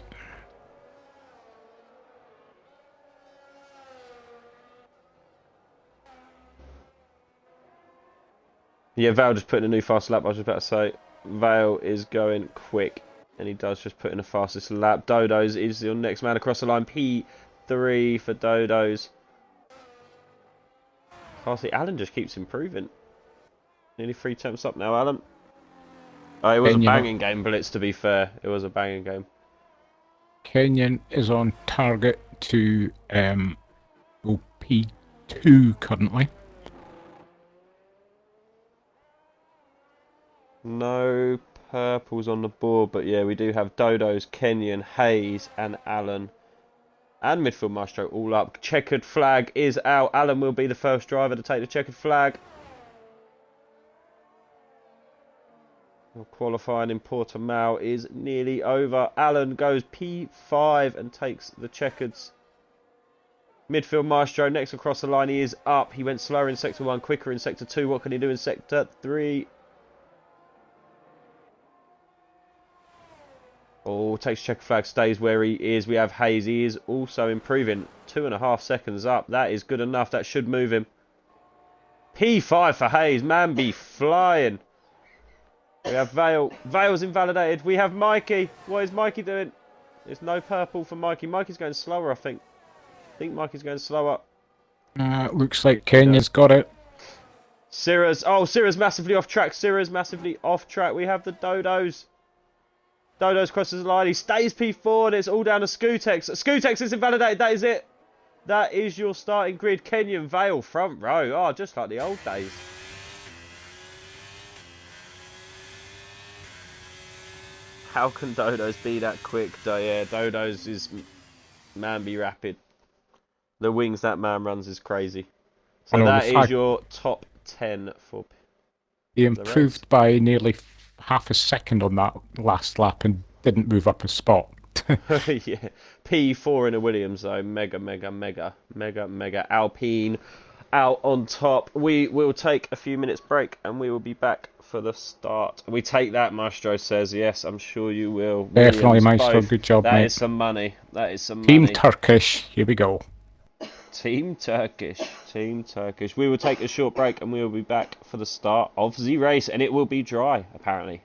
Yeah, Val just put in a new fast lap. I was just about to say, Vale is going quick, and he does just put in the fastest lap. Dodo's is your next man across the line. P3 for Dodo's. Honestly, Alan just keeps improving. Nearly 3 attempts up now, Alan. Oh, it was a banging game, Blitz, to be fair. It was a banging game. Kenyon is on target to go P2 currently. No purples on the board, but yeah, we do have Dodo's, Kenyon, Hayes, and Alan. And midfield Maestro all up. Checkered flag is out. Alan will be the first driver to take the checkered flag. Qualifying in Portimao is nearly over. Alan goes P5 and takes the checkers. Midfield Maestro next across the line. He is up. He went slower in Sector 1, quicker in Sector 2. What can he do in Sector 3? Oh, takes checker flag, stays where he is. We have Hayes. He is also improving. 2.5 seconds up. That is good enough. That should move him. P5 for Hayes. Man be flying. We have Vale. Vale's invalidated. We have Mikey. What is Mikey doing? There's no purple for Mikey. Mikey's going slower, I think. I think Mikey's going slower. Looks like Kenya's got it. Syrah's. Oh, Syrah's massively off track. Syrah's massively off track. We have the Dodos. Dodos crosses the line. He stays P4 and it's all down to Scootex. Scootex is invalidated. That is it. That is your starting grid. Kenyan Vale front row. Oh, just like the old days. How can Dodos be that quick? Yeah, Dodos is man be rapid. The wings that man runs is crazy. So that is your top 10 for he improved by nearly half a second on that last lap and didn't move up a spot. Yeah, P4 in a Williams though. Mega Alpine out on top. We will take a few minutes break and we will be back for the start. We take that, Maestro says. Yes, I'm sure you will. Definitely, Williams, Maestro. both. Good job, That mate. is some money. That is some Team money. Turkish. Here we go. Team Turkish. Team Turkish. We will take a short break and we will be back for the start of the race. And it will be dry, apparently.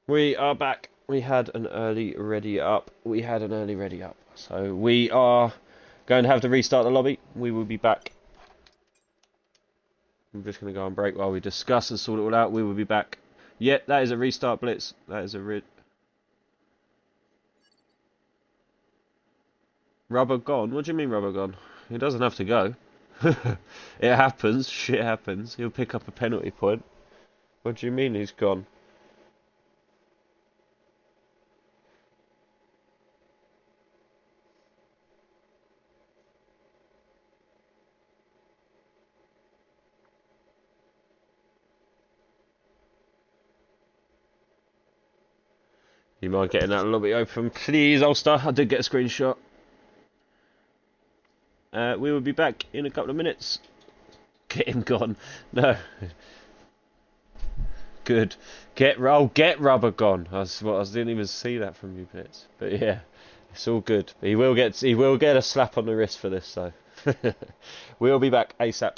We are back. We had an early ready up. So we are going to have to restart the lobby. We will be back. I'm just going to go on break while we discuss and sort it all out. We will be back. Yeah, that is a restart blitz. That is a rubber gone. What do you mean rubber gone? He doesn't have to go. It happens. Shit happens. He'll pick up a penalty point. What do you mean he's gone? You mind getting that lobby open, please, Ulster? I did get a screenshot. We will be back in a couple of minutes. Get him gone. No. Good. Get rubber gone. I didn't even see that from you, Blitz. But yeah, it's all good. He will get a slap on the wrist for this, though. We'll be back ASAP.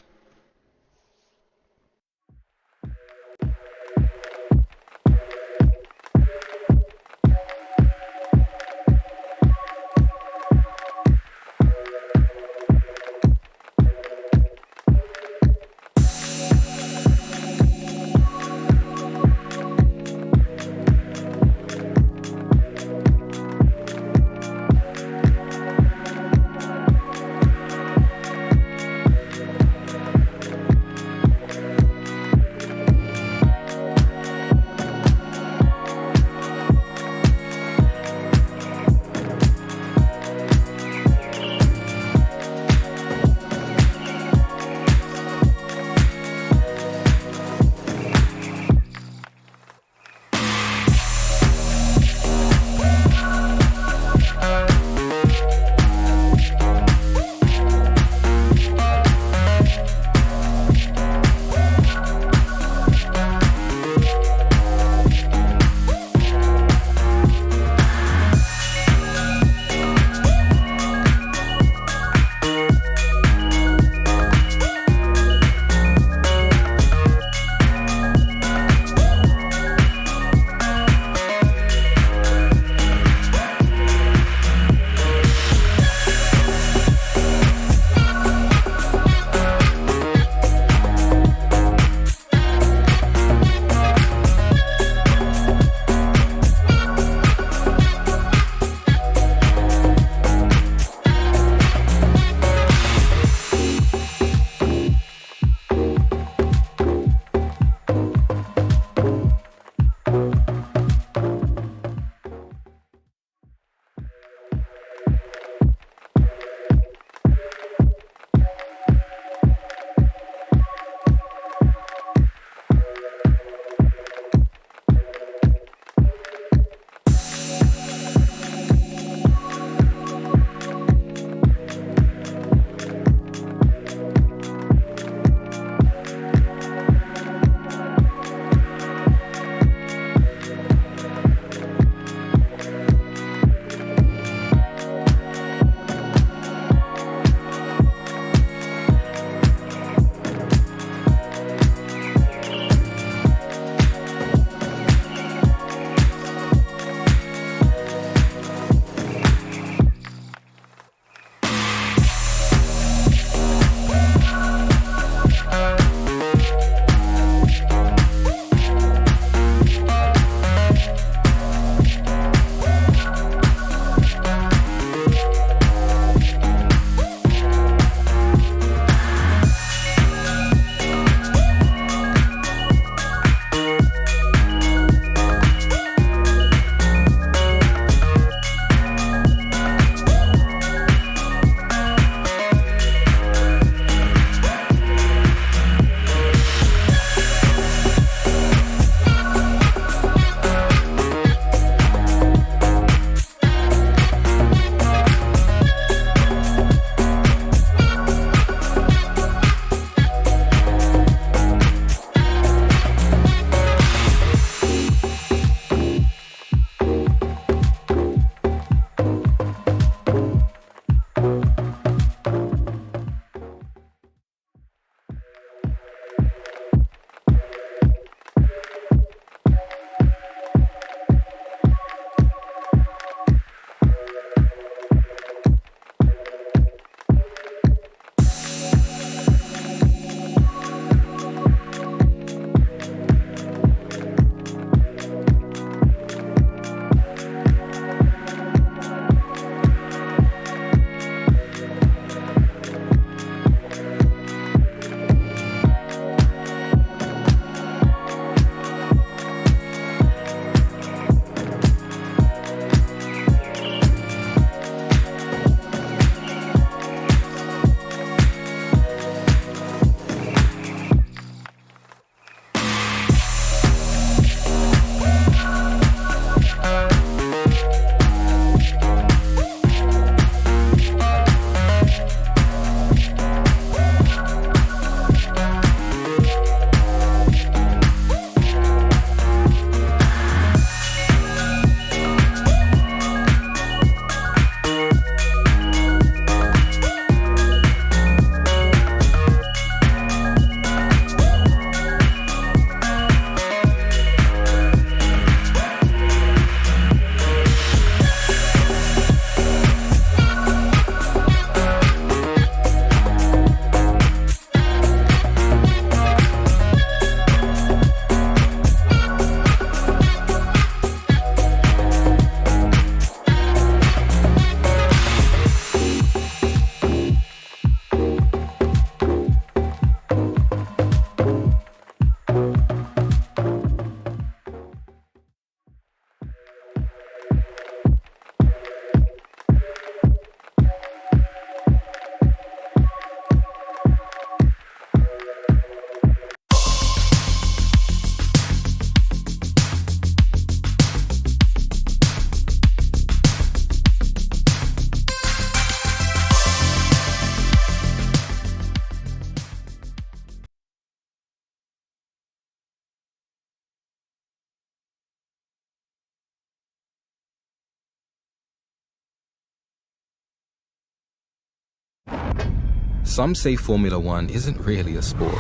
Some say Formula One isn't really a sport.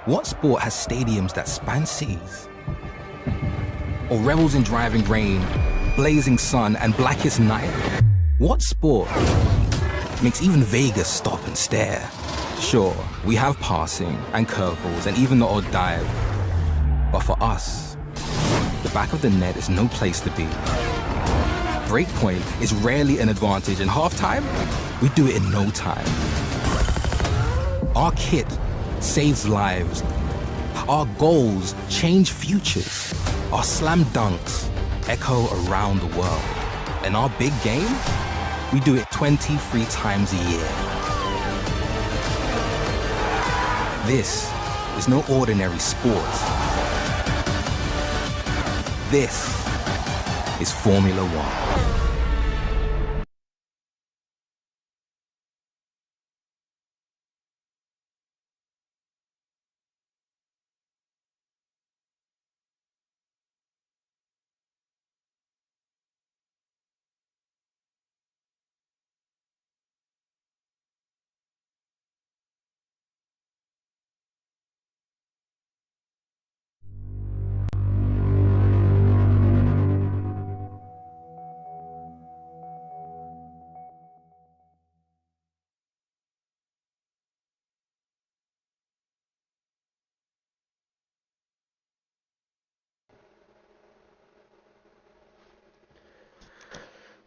What sport has stadiums that span seas? Or revels in driving rain, blazing sun, and blackest night? What sport makes even Vegas stop and stare? Sure, we have passing and curveballs and even the odd dive. But for us, the back of the net is no place to be. Breakpoint is rarely an advantage, and halftime, we do it in no time. Our kit saves lives. Our goals change futures. Our slam dunks echo around the world. And our big game, we do it 23 times a year. This is no ordinary sport. This is Formula One.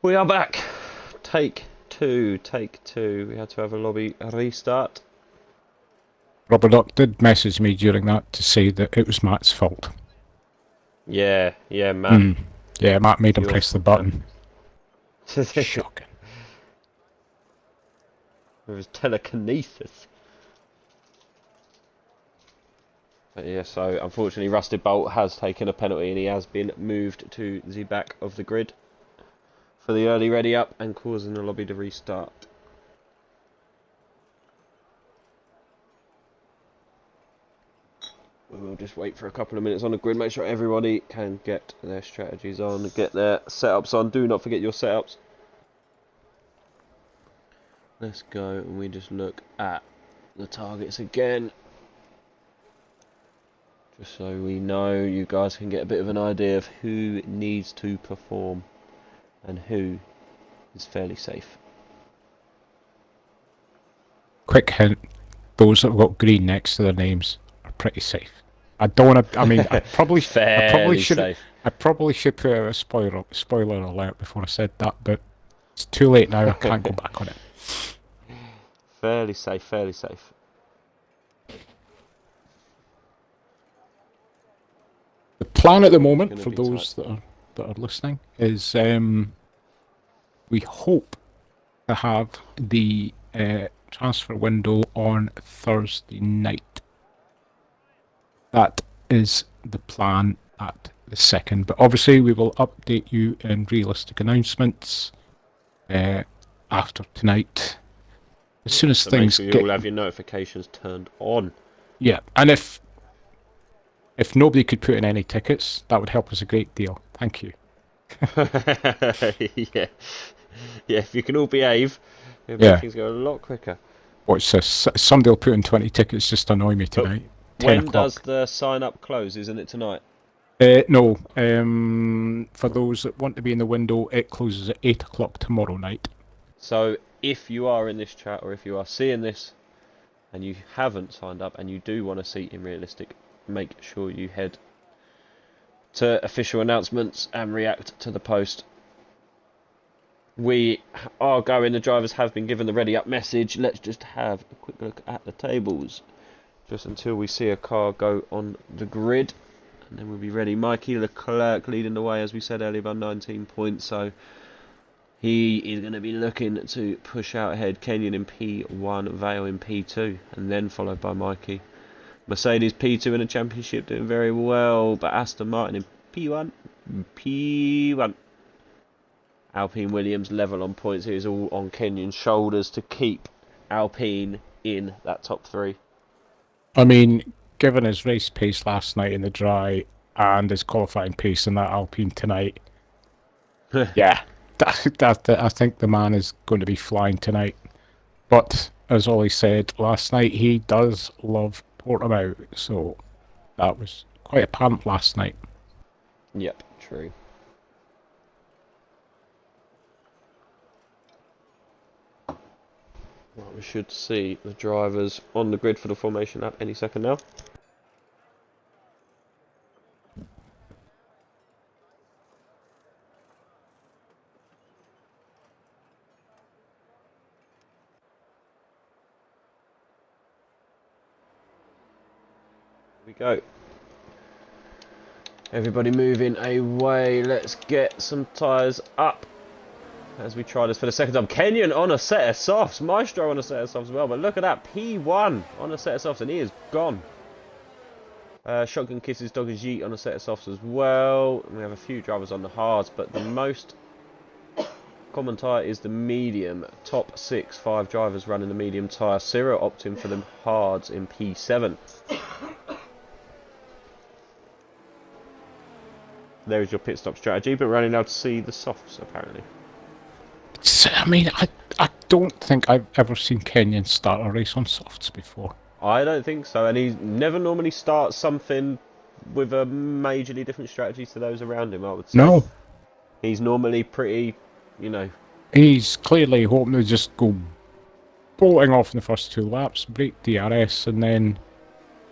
We are back. Take two. We had to have a lobby restart. Robert Duck did message me during that to say that it was Matt's fault. Yeah, Matt. Yeah, Matt made him press the button. Shocking. With his telekinesis. But yeah, so unfortunately Rusted Bolt has taken a penalty and he has been moved to the back of the grid for the early ready up and causing the lobby to restart. We will just wait for a couple of minutes on the grid, make sure everybody can get their strategies on, get their setups on. Do not forget your setups. Let's go and we just look at the targets again. Just so we know, you guys can get a bit of an idea of who needs to perform and who is fairly safe. Quick hint, those that have got green next to their names are pretty safe. I don't want to, I mean, I probably should put out a spoiler alert before I said that, but it's too late now, I can't go back on it. Fairly safe, fairly safe. The plan at the moment, for those that are listening, is we hope to have the transfer window on Thursday night. That is the plan at the second, but obviously we will update you in realistic announcements after tonight. As soon as things get... You'll have your notifications turned on. Yeah, and if nobody could put in any tickets, that would help us a great deal. Thank you. Yeah, if you can all behave, it'll make things go a lot quicker. What's this? Somebody will put in 20 tickets just to annoy me tonight. When does the sign up close? Isn't it tonight? No. For those that want to be in the window, it closes at 8 o'clock tomorrow night. So if you are in this chat or if you are seeing this and you haven't signed up and you do want a seat in Realistic, make sure you head to official announcements and react to the post. We are going, the drivers have been given the ready up message. Let's just have a quick look at the tables just until we see a car go on the grid, and then we'll be ready. Mikey Leclerc leading the way, as we said earlier, by 19 points, so he is going to be looking to push out ahead. Kenyon in P1, Vale in P2, and then followed by Mikey. Mercedes P2 in the championship doing very well, but Aston Martin in P1. Alpine Williams level on points. It is all on Kenyon's shoulders to keep Alpine in that top three. I mean, given his race pace last night in the dry and his qualifying pace in that Alpine tonight, yeah, I think the man is going to be flying tonight. But as Ollie said last night, he does love Portimao, so that was quite apparent last night. Yep, true. Right, we should see the drivers on the grid for the formation lap any second now. Here we go. Everybody moving away. Let's get some tyres up as we try this for the second time. Kenyon on a set of softs. Maestro on a set of softs as well. But look at that. P1 on a set of softs and he is gone. Shotgun Kisses, Dog is Yeet on a set of softs as well. And we have a few drivers on the hards, but the most common tyre is the medium. Top 6, 5 drivers running the medium tyre. Ciro opting for the hards in P7. There is your pit stop strategy, but we're only allowed to see the softs apparently. I mean, I don't think I've ever seen Kenyon start a race on softs before. I don't think so, and he never normally starts something with a majorly different strategy to those around him, I would say. No. He's normally pretty, you know... He's clearly hoping to just go bolting off in the first 2 laps, break DRS, and then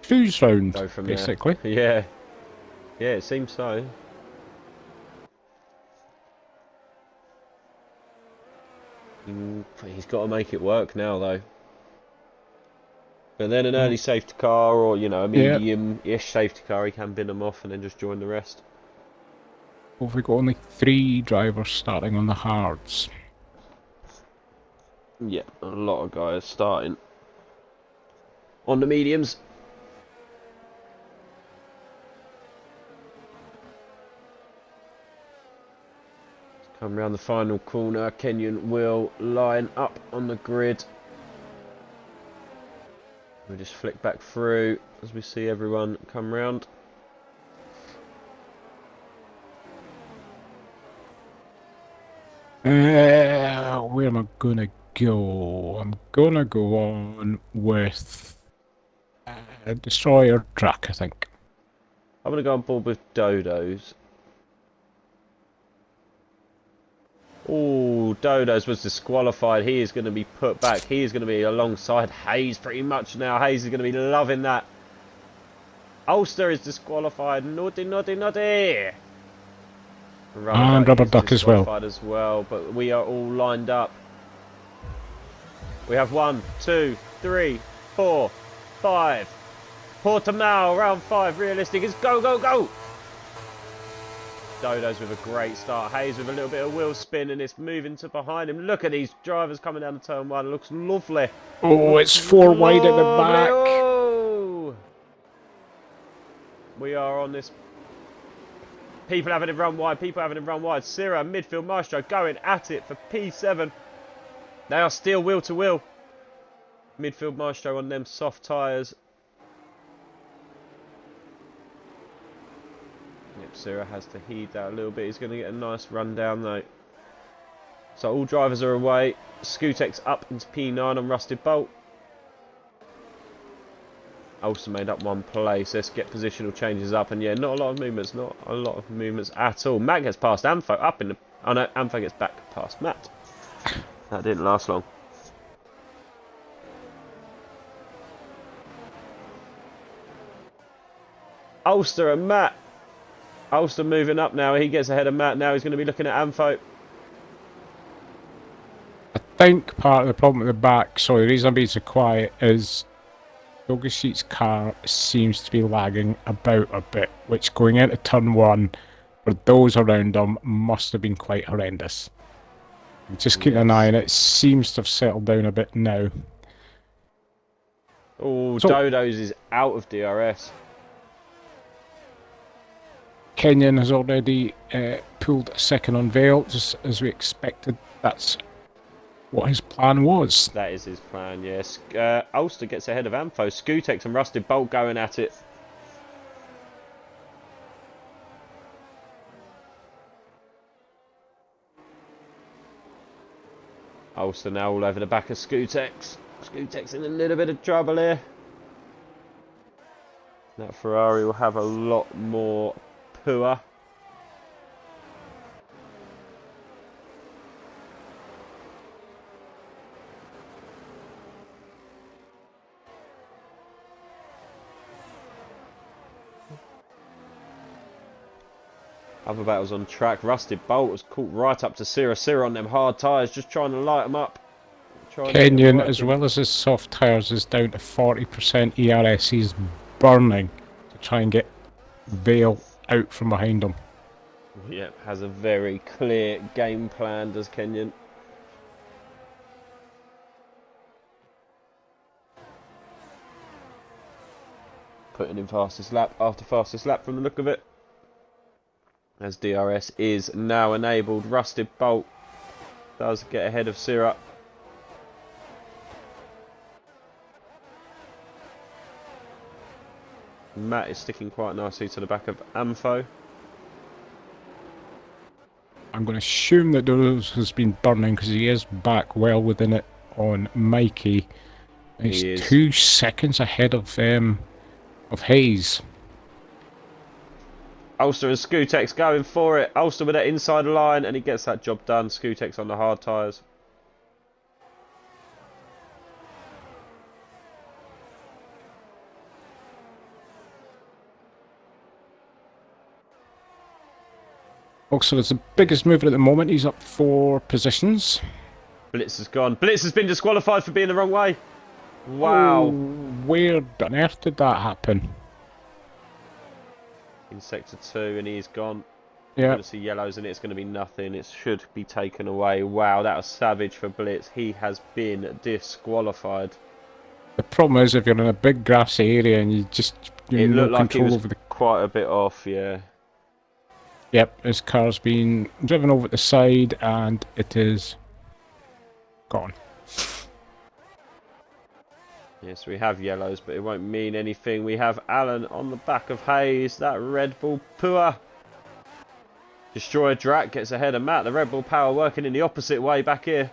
cruise round, Go from basically. there. Yeah. Yeah, it seems so. He's got to make it work now, though. But then an early safety car, or, you know, a medium-ish safety car, he can bin them off and then just join the rest. Well, we've got only 3 drivers starting on the hards. Yeah, a lot of guys starting on the mediums. Come round the final corner, Kenyon will line up on the grid. We just flick back through as we see everyone come round. Where am I gonna go? I'm gonna go on with Destroyer Track, I think. I'm going to go on board with Dodo's. Oh, Dodo's was disqualified. He is going to be put back. He is going to be alongside Hayes pretty much now. Hayes is going to be loving that. Ulster is disqualified. Naughty, naughty, naughty. And Rubber Duck as well. But we are all lined up. We have 1, 2, 3, 4, 5. Portimao, round 5, realistic. It's go, go, go. Dodo's with a great start. Hayes with a little bit of wheel spin and it's moving to behind him. Look at these drivers coming down the turn 1. Looks lovely. Oh, it's 4 wide at the back. Oh. We are on this. People having him run wide. People having him run wide. Ciro, midfield Maestro going at it for P7. They are still wheel to wheel. Midfield Maestro on them soft tyres. Yep, Ciro has to heed that a little bit. He's going to get a nice run down though. So all drivers are away. Scootex up into P9 on Rusted Bolt. Also made up 1 place. Let's get positional changes up. And yeah, not a lot of movements. Not a lot of movements at all. Matt gets past Ampho up in the... Oh no, Ampho gets back past Matt. That didn't last long. Ulster and Matt. Ulster moving up now. He gets ahead of Matt. Now he's going to be looking at Ampho. I think part of the problem at the back, sorry, the reason I'm being so quiet is Yogasheet's car seems to be lagging about a bit, which going into turn 1 for those around him must have been quite horrendous. Just keep an eye on it. It seems to have settled down a bit now. Oh, So- Dodo's is out of DRS. Kenyon has already pulled a second on Vale, just as we expected. That's what his plan was. That is his plan, yes. Ulster gets ahead of Ampho. Scootex and Rusted Bolt going at it. Ulster now all over the back of Skutex. Skutex in a little bit of trouble here. That Ferrari will have a lot more poor. Other battles on track. Rusted Bolt was caught right up to Sira on them hard tyres, just trying to light them up. Kenyon, as well as his soft tyres, is down to 40% ERS. He's burning to try and get Vale out from behind him. Yep, has a very clear game plan, does Kenyon. Putting in fastest lap after fastest lap from the look of it. As DRS is now enabled, Rusted Bolt does get ahead of Sira. Matt is sticking quite nicely to the back of Amfo. I'm going to assume that Dodos has been burning because he is back well within it on Mikey. He's 2 seconds ahead of Hayes. Ulster and Skutex going for it. Ulster with that inside line and he gets that job done. Skutex on the hard tyres. Also, it's the biggest mover at the moment. He's up 4 positions. Blitz has gone. Blitz has been disqualified for being the wrong way. Wow. Oh, where on earth did that happen? In sector 2 and he's gone. Yeah. Going to see yellows and it's going to be nothing. It should be taken away. Wow, that was savage for Blitz. He has been disqualified. The problem is if you're in a big grassy area and you looked no like he control was over the... quite a bit off, yeah. Yep, his car's been driven over the side and it is gone. Yes, we have yellows, but it won't mean anything. We have Allen on the back of Hayes. That Red Bull Pua. Destroyer Drac gets ahead of Matt. The Red Bull Power working in the opposite way back here.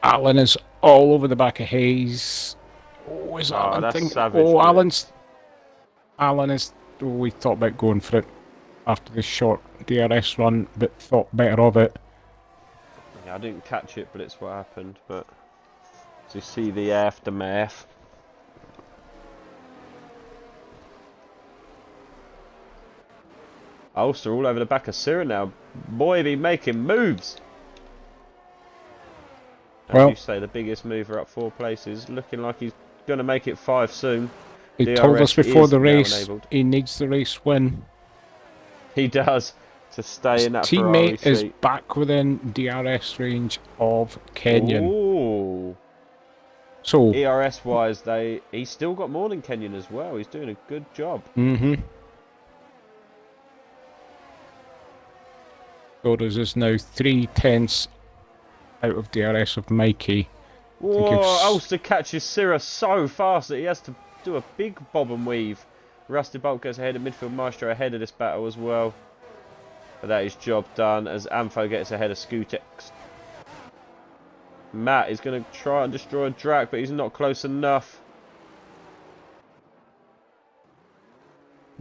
Allen is all over the back of Hayes. Oh, is Allen that's thinking? savage, Oh, Blitz. Allen is... Oh, we thought about going for it after the short DRS run, but thought better of it. Yeah, I didn't catch it, but it's what happened. But to see the aftermath. Ulster all over the back of Sira now. Boy, be making moves. As Well, you say, the biggest mover up 4 places. Looking like he's going to make it 5 soon. he DRS told us before is the now race enabled. he needs the race win. He does. To stay His in that Ferrari teammate is seat. back within DRS range of Kenyon. Ooh. So, ERS wise, he's still got more than Kenyon as well. He's doing a good job. Dodos is now 3/10 out of DRS of Mikey. Whoa, Ulster catches Sira so fast that he has to do a big bob and weave. Rusty Bolt goes ahead of midfield Maestro ahead of this battle as well. But that is job done as Amfo gets ahead of Skutex. Matt is going to try and destroy Drac, but he's not close enough.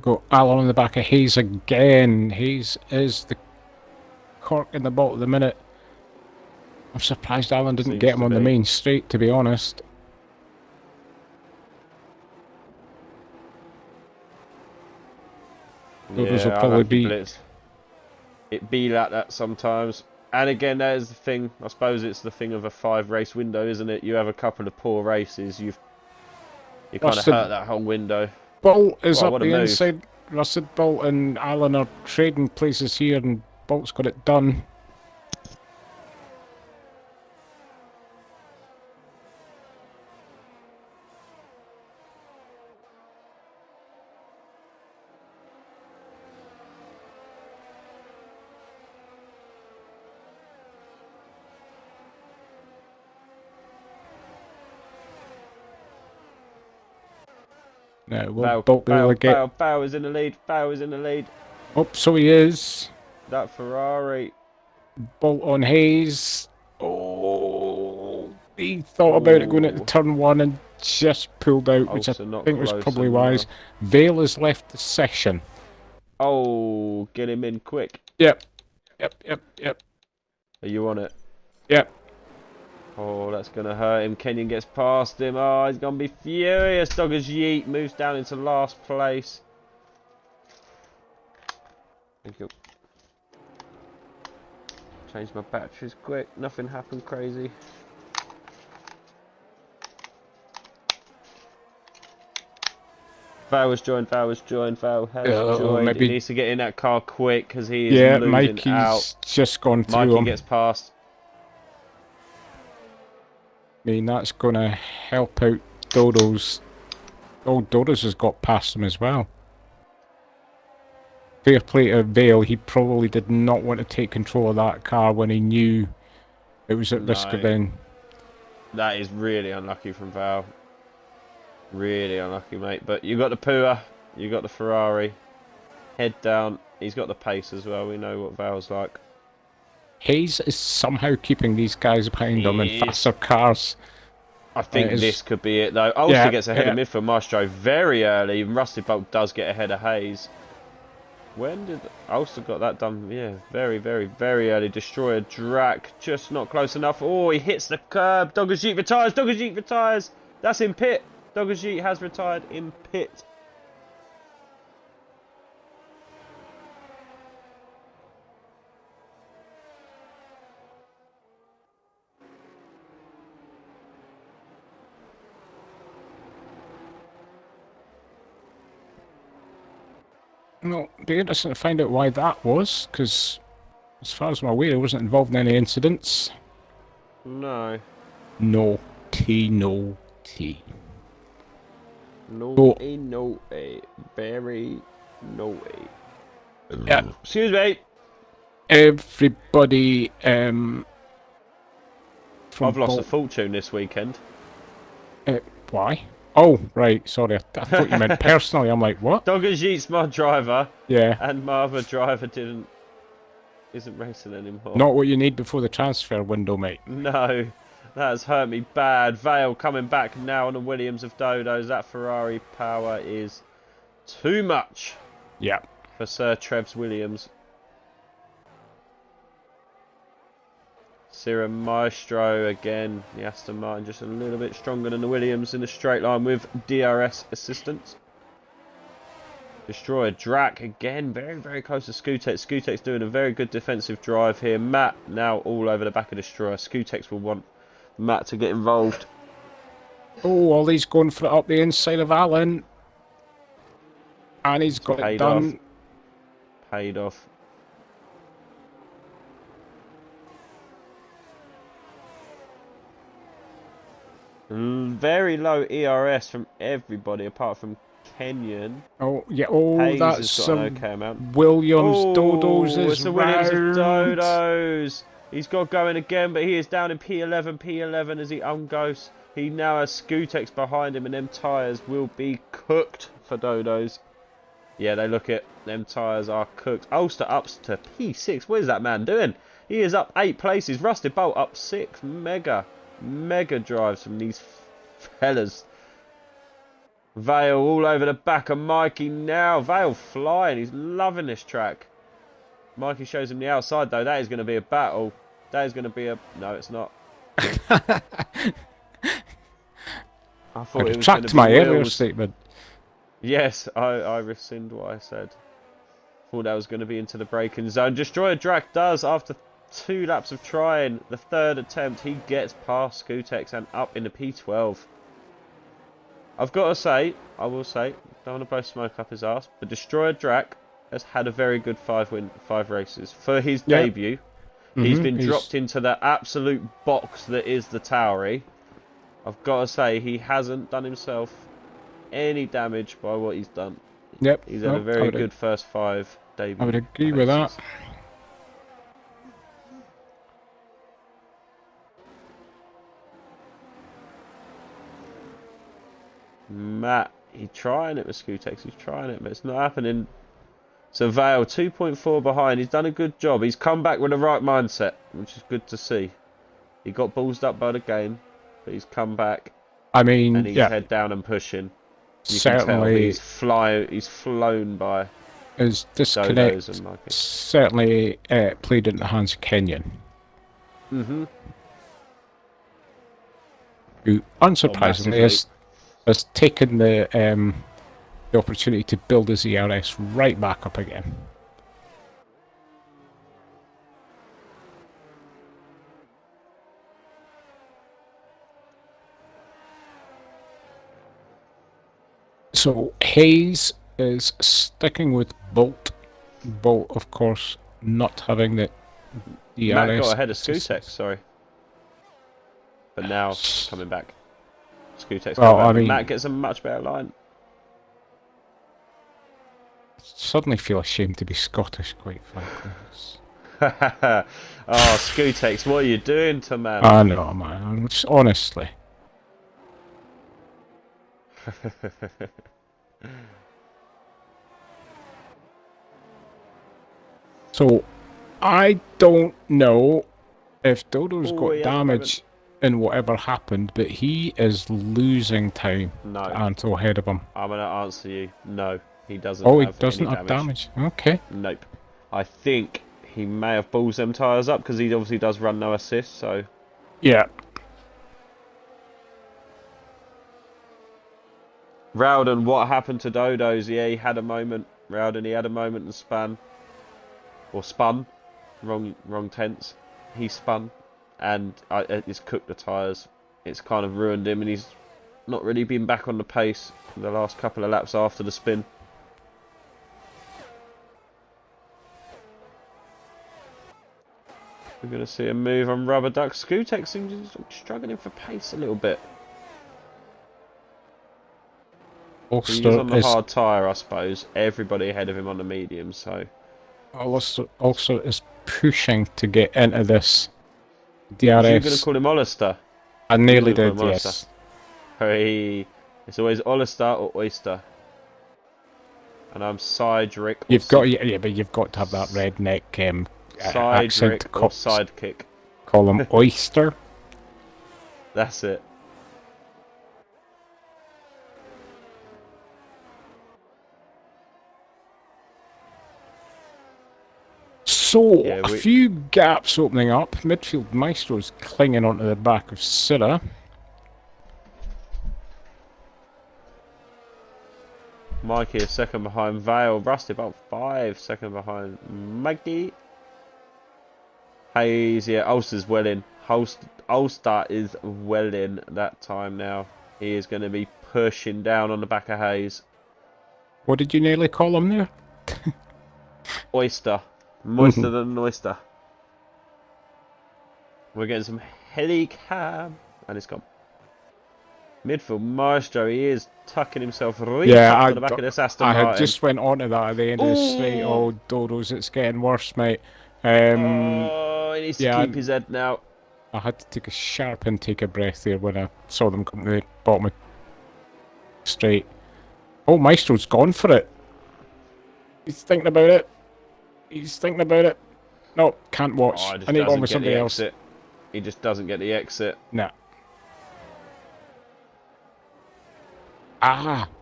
Got Allen on the back of Hayes again. Hayes is the cork in the bottle at the minute. I'm surprised Allen didn't Seems get him to on the be. main straight, to be honest. Dodos will probably be... Blitz. It be like that sometimes. And again, that is the thing. I suppose it's the thing of a 5 race window, isn't it? You have a couple of poor races, you kind of hurt that whole window. Bolt is Wow, up what a the move. inside. Rusted Bolt and Allen are trading places here, and Bolt's got it done. Now, will Bolt be able to get... Bow is in the lead. Bow is in the lead. Oh, so he is. That Ferrari. Bolt on Hayes. Oh, he thought about it going into Ooh. turn one and just pulled out, which I Also not think was close probably enough. wise. Vale has left the session. Oh, get him in quick. Yep. Are you on it? Yep. Oh, that's going to hurt him. Kenyon gets past him. Oh, he's going to be furious. Doggers Yeet moves down into last place. Thank you. Change my batteries quick. Nothing happened crazy. Val has joined. Val has joined. He Maybe. needs to get in that car quick because he is Yeah, losing out. Mikey's just gone through Mikey him. gets past. I mean, that's going to help out Dodo's. Oh, Dodo's has got past him as well. Fair play to Vale, he probably did not want to take control of that car when he knew it was at risk of then. That is really unlucky from Val. Really unlucky, mate. But you got the Pua, you got the Ferrari. Head down. He's got the pace as well. We know what Val's like. Hayes is somehow keeping these guys behind him in faster cars. I think this could be it, though. Ulster gets ahead of midfield Maestro very early. Rusty Bolt does get ahead of Hayes. When did Ulster got that done? Yeah, very, very, very early. Destroyer Drac, just not close enough. Oh, he hits the curb. Doggers Yeet retires. Doggers Yeet retires. That's in pit. Doggers Yeet has retired in pit. No, it'd be interesting to find out why that was, because as far as I'm aware, he wasn't involved in any incidents. No. Naughty. Naughty, naughty. Very naughty. Yeah. Excuse me. Everybody, I've lost a fortune this weekend. Why? Oh, right, sorry, I thought you meant personally. I'm like, what? Doggers Yeet's my driver. Yeah. And my other driver isn't racing anymore. Not what you need before the transfer window, mate. No, that has hurt me bad. Vale coming back now on the Williams of Dodos. That Ferrari power is too much. Yeah. For Sir Trev's Williams. Sierra Maestro again. The Aston Martin just a little bit stronger than the Williams in the straight line with DRS assistance. Destroyer Drac again, very, very close to Skutex. Skutex doing a very good defensive drive here. Matt now all over the back of Destroyer. Skutex will want Matt to get involved. Oh, Ollie's going for it up the inside of Allen. And he's got it done. Paid off. Very low ERS from everybody apart from Kenyon. Oh, yeah. Oh, Hayes that's has got an okay amount. Williams Dodos is it's the Williams of Dodos. He's got going again, but he is down in P11. P11 as he ungoes. He now has Skutex behind him, and them tyres will be cooked for Dodos. Yeah, they look it. Them tyres are cooked. Ulster ups to P6. What is that man doing? He is up 8 places. Rusted Bolt up 6. Mega drives from these fellas. Vale all over the back of Mikey now. Vale flying. He's loving this track. Mikey shows him the outside though. That is going to be a battle. That is going to be a... No, it's not. I thought it was going to be my earlier Will's statement. Yes, I rescind what I said. Thought that was going to be into the braking zone. Destroyer Drac does after 2 laps of trying. The 3rd attempt, he gets past Skutex and up in the P12. I've got to say, I will say, don't want to blow smoke up his ass, but Destroyer Drac has had a very good 5 races. For his debut, he's been dropped into the absolute box that is the Towery. I've got to say, he hasn't done himself any damage by what he's done. Yep. He's had a very good first 5 debut. I would agree with that. Matt, he's trying it with Skutex. He's trying it, but it's not happening. So Vale 2.4 behind. He's done a good job. He's come back with the right mindset, which is good to see. He got ballsed up by the game, but he's come back I mean, and he's yeah, head down and pushing. You can tell certainly he's flown by his Dodos disconnect and Mikey. certainly played into the hands of Kenyon, who unsurprisingly massively. has taken the opportunity to build his ERS right back up again. So Hayes is sticking with Bolt. Bolt, of course, not having the DRS. Matt got ahead of Skutek, sorry. But now coming back. Skutek's coming back, but Matt gets a much better line. I suddenly feel ashamed to be Scottish, quite frankly. Oh, Skutex, what are you doing to man? I know, man. Just honestly. So, I don't know if Dodo's got damage in whatever happened, but he is losing time to Anto ahead of him. I'm going to answer you. No, he doesn't have any he doesn't have damage. Okay. Nope. I think he may have balls them tyres up because he obviously does run no assist, so... Yeah. Rowden, what happened to Dodo's? Yeah, he had a moment. Rowden, he had a moment and spun. Or spun. Wrong tense. He spun. And it's cooked the tyres. It's kind of ruined him and he's not really been back on the pace for the last couple of laps after the spin. We're going to see a move on Rubber Duck. Skutek seems struggling for pace a little bit. He's on the hard tyre, I suppose. Everybody ahead of him on the medium, so... Also is pushing to get into this DRS. Are you going to call him Hollister? I nearly did, yes. Hey, it's always Hollister or Oyster. And I'm Cydric. You've got, but you've got to have that redneck accent to or sidekick. Call him Oyster. That's it. So, a few gaps opening up. Midfield Maestro's clinging onto the back of Silla. Mikey is second behind Vale. Rusty about 5 seconds behind Maggie. Hayes, yeah, Ulster's well in. Ulster is well in that time now. He is going to be pushing down on the back of Hayes. What did you nearly call him there? Oyster. Moister than an oyster. We're getting some helicam. And it's gone. Midfield Maestro, he is tucking himself right up to the back of this Aston Martin. I had just went on to that at the end of the straight. Oh, Dodos, it's getting worse, mate. Oh, he needs to keep his head now. I had to take a sharp intake of breath there when I saw them come to the bottom of straight. Oh, Maestro's gone for it. He's thinking about it. He's thinking about it. No, can't watch. I need one with somebody else. He just doesn't get the exit. Nah.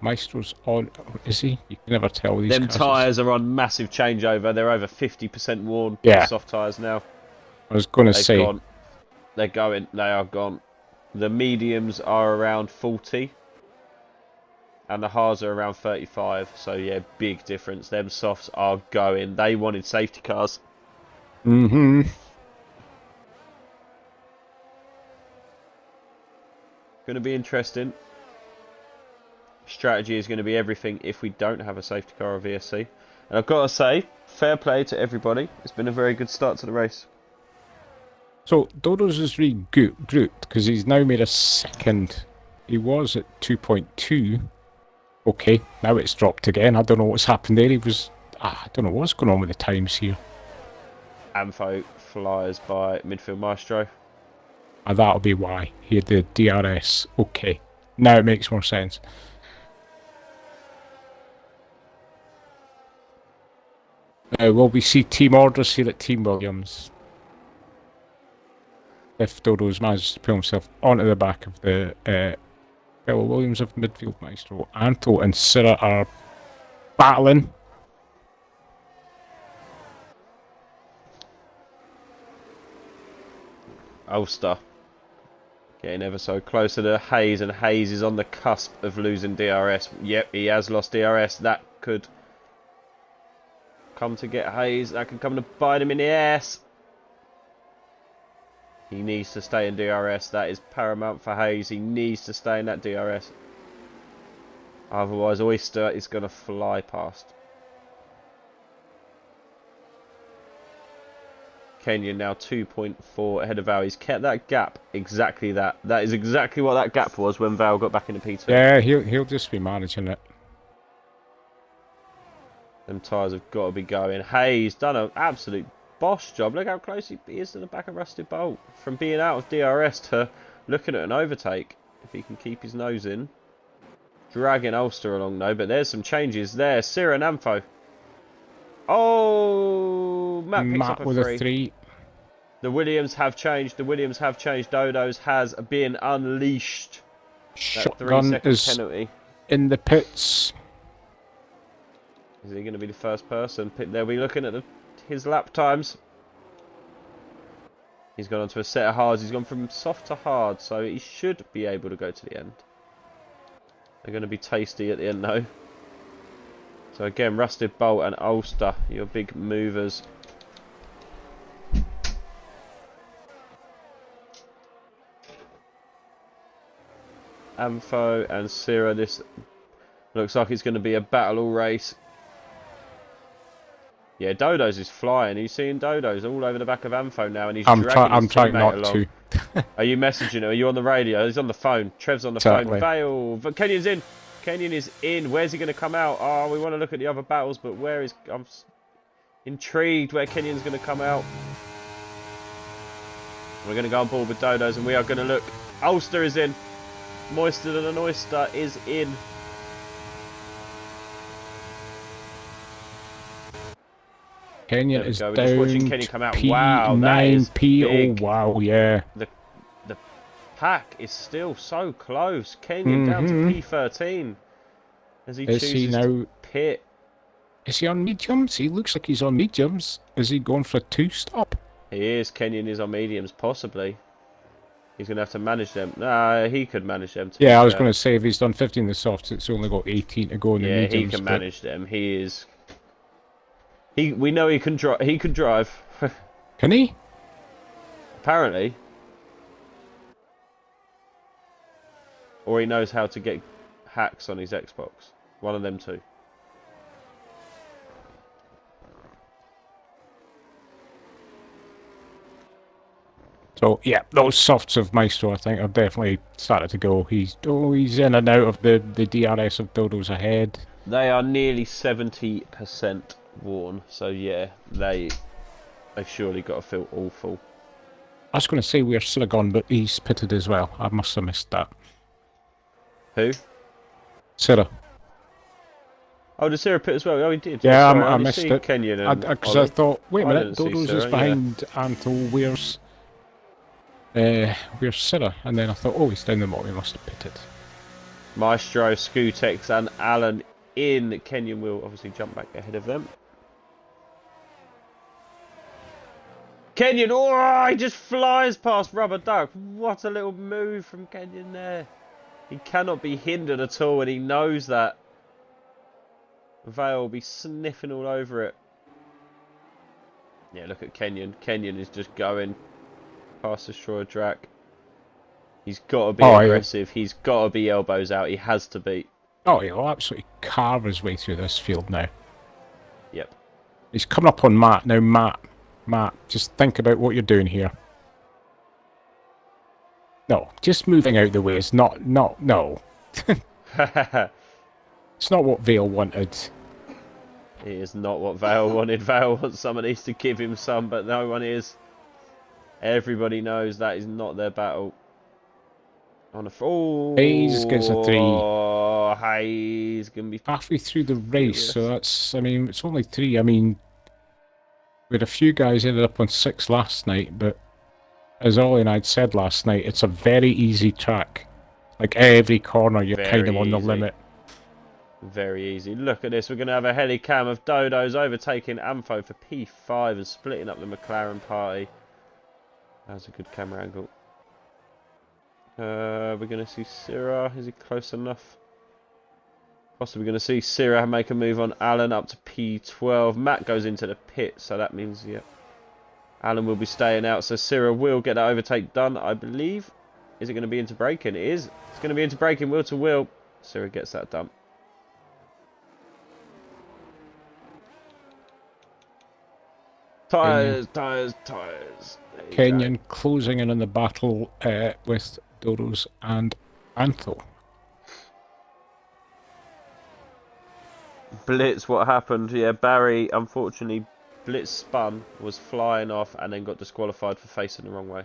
Maestro's on. Is he? You can never tell with these Them tyres are on massive changeover. They're over 50% worn. Yeah. Soft tyres now. I was going to say. Gone. They're going. They are gone. The mediums are around 40. And the hards are around 35. So, yeah, big difference. Them softs are going. They wanted safety cars. Mm-hmm. Going to be interesting. Strategy is going to be everything if we don't have a safety car or VSC. And I've got to say, fair play to everybody. It's been a very good start to the race. So, Dodo's is regrouped because he's now made a second. He was at 2.2. Okay, now it's dropped again. I don't know what's happened there. He was... I don't know what's going on with the times here. Amfo flies by midfield Maestro. And that'll be why. He had the DRS. Okay, now it makes more sense. Will we see team orders here at Team Williams? If Dodo's managed to pull himself onto the back of the fellow Williams of midfield maestro, Anto and Syrah are battling. Ulster getting ever so closer to Hayes, and Hayes is on the cusp of losing DRS. Yep, he has lost DRS. That could come to get Hayes. That could come to bite him in the ass. He needs to stay in DRS. That is paramount for Hayes. He needs to stay in that DRS. Otherwise, Oyster is going to fly past. Kenyon now 2.4 ahead of Val. He's kept that gap exactly that. That is exactly what that gap was when Val got back into P2. Yeah, he'll just be managing it. Them tyres have got to be going. Hayes done an absolute boss job. Look how close he is to the back of Rusted Bolt. From being out of DRS to looking at an overtake. If he can keep his nose in. Dragging Ulster along though, but there's some changes there. Syrah and Ampho. Oh, Matt picks up a with a 3. The Williams have changed. The Williams have changed. Dodo's has been unleashed. That 3-second is penalty. in the pits. Is he going to be the first person? They'll be looking at his lap times. He's gone on to a set of hards. He's gone from soft to hard, so he should be able to go to the end. They're going to be tasty at the end, though. So again, Rusted Bolt and Ulster, your big movers. Ampho and Syrah, this looks like it's going to be a battle race. Yeah, Dodo's is flying. Are you seeing Dodo's all over the back of Ampho now, and he's I'm dragging his trying teammate not along. to. Are you messaging him? Are you on the radio? He's on the phone. Trev's on the Exactly. phone. Vale. Kenyon's in. Kenyon is in. Where's he going to come out? Oh, we want to look at the other battles, but where is... I'm intrigued where Kenyon's going to come out. We're going to go on board with Dodo's, and we are going to look. Ulster is in. Moister than an oyster is in. Kenyon is We're down just watching Kenyon come out. P9, Wow, that is P. big. Oh, wow, yeah. The pack is still so close. Kenyon down to P13 as he chooses to pit. Is he on mediums? He looks like he's on mediums. Is he going for a 2-stop? He is. Kenyon is on mediums, possibly. He's going to have to manage them. Nah, he could manage them. Yeah, I was going to say, if he's done 15 in the softs, it's only got 18 to go in the yeah, mediums. he can manage them. He is... We know he can drive. He can drive. Can he? Apparently. Or he knows how to get hacks on his Xbox. One of them two. So yeah, those softs of Maestro, I think, have definitely started to go. He's in and out of the DRS of Dodo's ahead. They are nearly 70% worn, so yeah, they've surely got to feel awful. I was going to say we're Silicon, but he's pitted as well. I must have missed that. Who? Syrah. Oh, did Syrah pit as well? Oh, he did. Yeah, Sorry, I missed it. Kenyon Because I thought, wait a minute, didn't see Dodo's is Syrah, behind Anto. Where's Syrah? And then I thought, oh, he's down the bottom. He must have pitted. Maestro, Skutex and Alan in. Kenyon will obviously jump back ahead of them. Kenyon, oh, he just flies past Rubber Duck. What a little move from Kenyon there. He cannot be hindered at all, and he knows that. Vale will be sniffing all over it. Yeah, look at Kenyon. Kenyon is just going past the Destroyer Drac. He's got to be aggressive. Yeah. He's got to be elbows out. He has to be. Oh, he'll absolutely carve his way through this field now. Yep. He's coming up on Matt. Now, Matt, just think about what you're doing here. No, just moving out the way is no. It's not what Vale wanted. It is not what Vale wanted. Vale wants someone needs to give him some, but no one is. Everybody knows that is not their battle. On a Hayes gets a 3. Oh, Hayes gonna be halfway through the race, so that's. I mean, it's only 3. I mean, We had a few guys ended up on 6 last night, but as Ollie and I'd said last night, it's a very easy track. Like every corner, you're kind of Very on the easy. limit. Very easy. Look at this. We're going to have a helicam of Dodos overtaking Amfo for P5 and splitting up the McLaren party. That's a good camera angle. We're going to see Syrah. Is he close enough? Possibly going to see Syrah make a move on Alan up to P12. Matt goes into the pit, so that means, yeah, Alan will be staying out. So Syrah will get that overtake done, I believe. Is it going to be into braking? It is. It's going to be into braking, wheel to wheel. Syrah gets that done. Tyres, tyres, tyres. Kenyon closing in on the battle with Doros and Antho. Blitz, what happened? Yeah, Barry, unfortunately, Blitz spun, was flying off, and then got disqualified for facing the wrong way.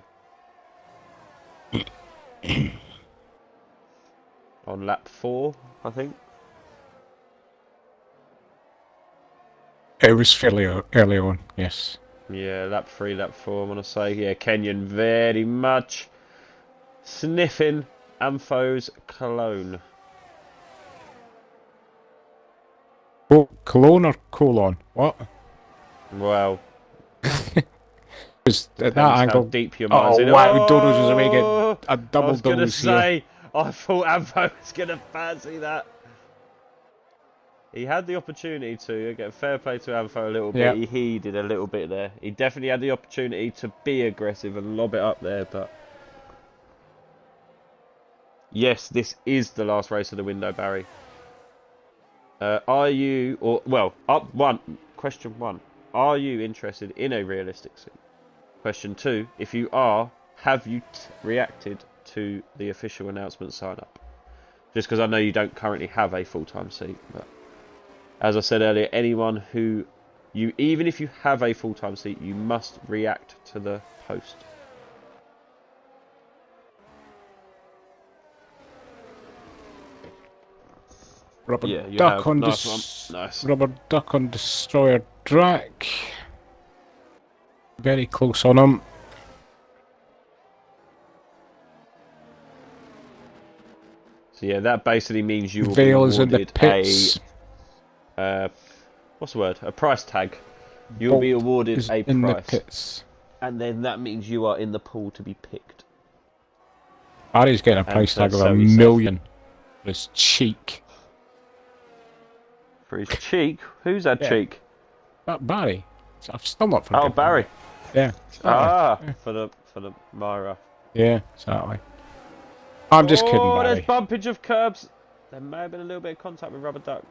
On lap 4, I think. It was fairly early on, yes. Yeah, lap 3, lap 4, I want to say. Yeah, Kenyon very much sniffing Ampho's cologne. Oh, Cologne or colon? What? Well, Because at that depends how angle. deep your Oh mind's in. wow, Doros was away get Oh, a I double was going to dose here. say, I thought Ampho was going to fancy that. He had the opportunity to get fair play to Ampho a little bit. Yep. He heeded a little bit there. He definitely had the opportunity to be aggressive and lob it up there, but yes, this is the last race of the window, Barry. Are you, or well, up one? Question 1: are you interested in a realistic seat? Question 2: if you are, have you reacted to the official announcement sign up? Just because I know you don't currently have a full-time seat, but as I said earlier, anyone who even if you have a full-time seat, you must react to the post. Rubber Yeah, you duck have. on Nice one. Nice. Rubber duck on Destroyer Drac. Very close on him. So yeah, that basically means you will Vale be is in the awarded pits. what's the word? A price tag. You'll be Bolt awarded is a in the price, pits. and then that means you are in the pool to be picked. Barry's getting a price tag of sell $1 yourself. million for his cheek. For his cheek? Who's that Yeah. cheek? That Barry. I've still not forgiven Oh, Barry. him. Yeah. Ah, Yeah. for the Myra. Yeah, exactly. I'm just kidding, Oh, Barry. there's bumpage of curbs. There may have been a little bit of contact with Rubber Duck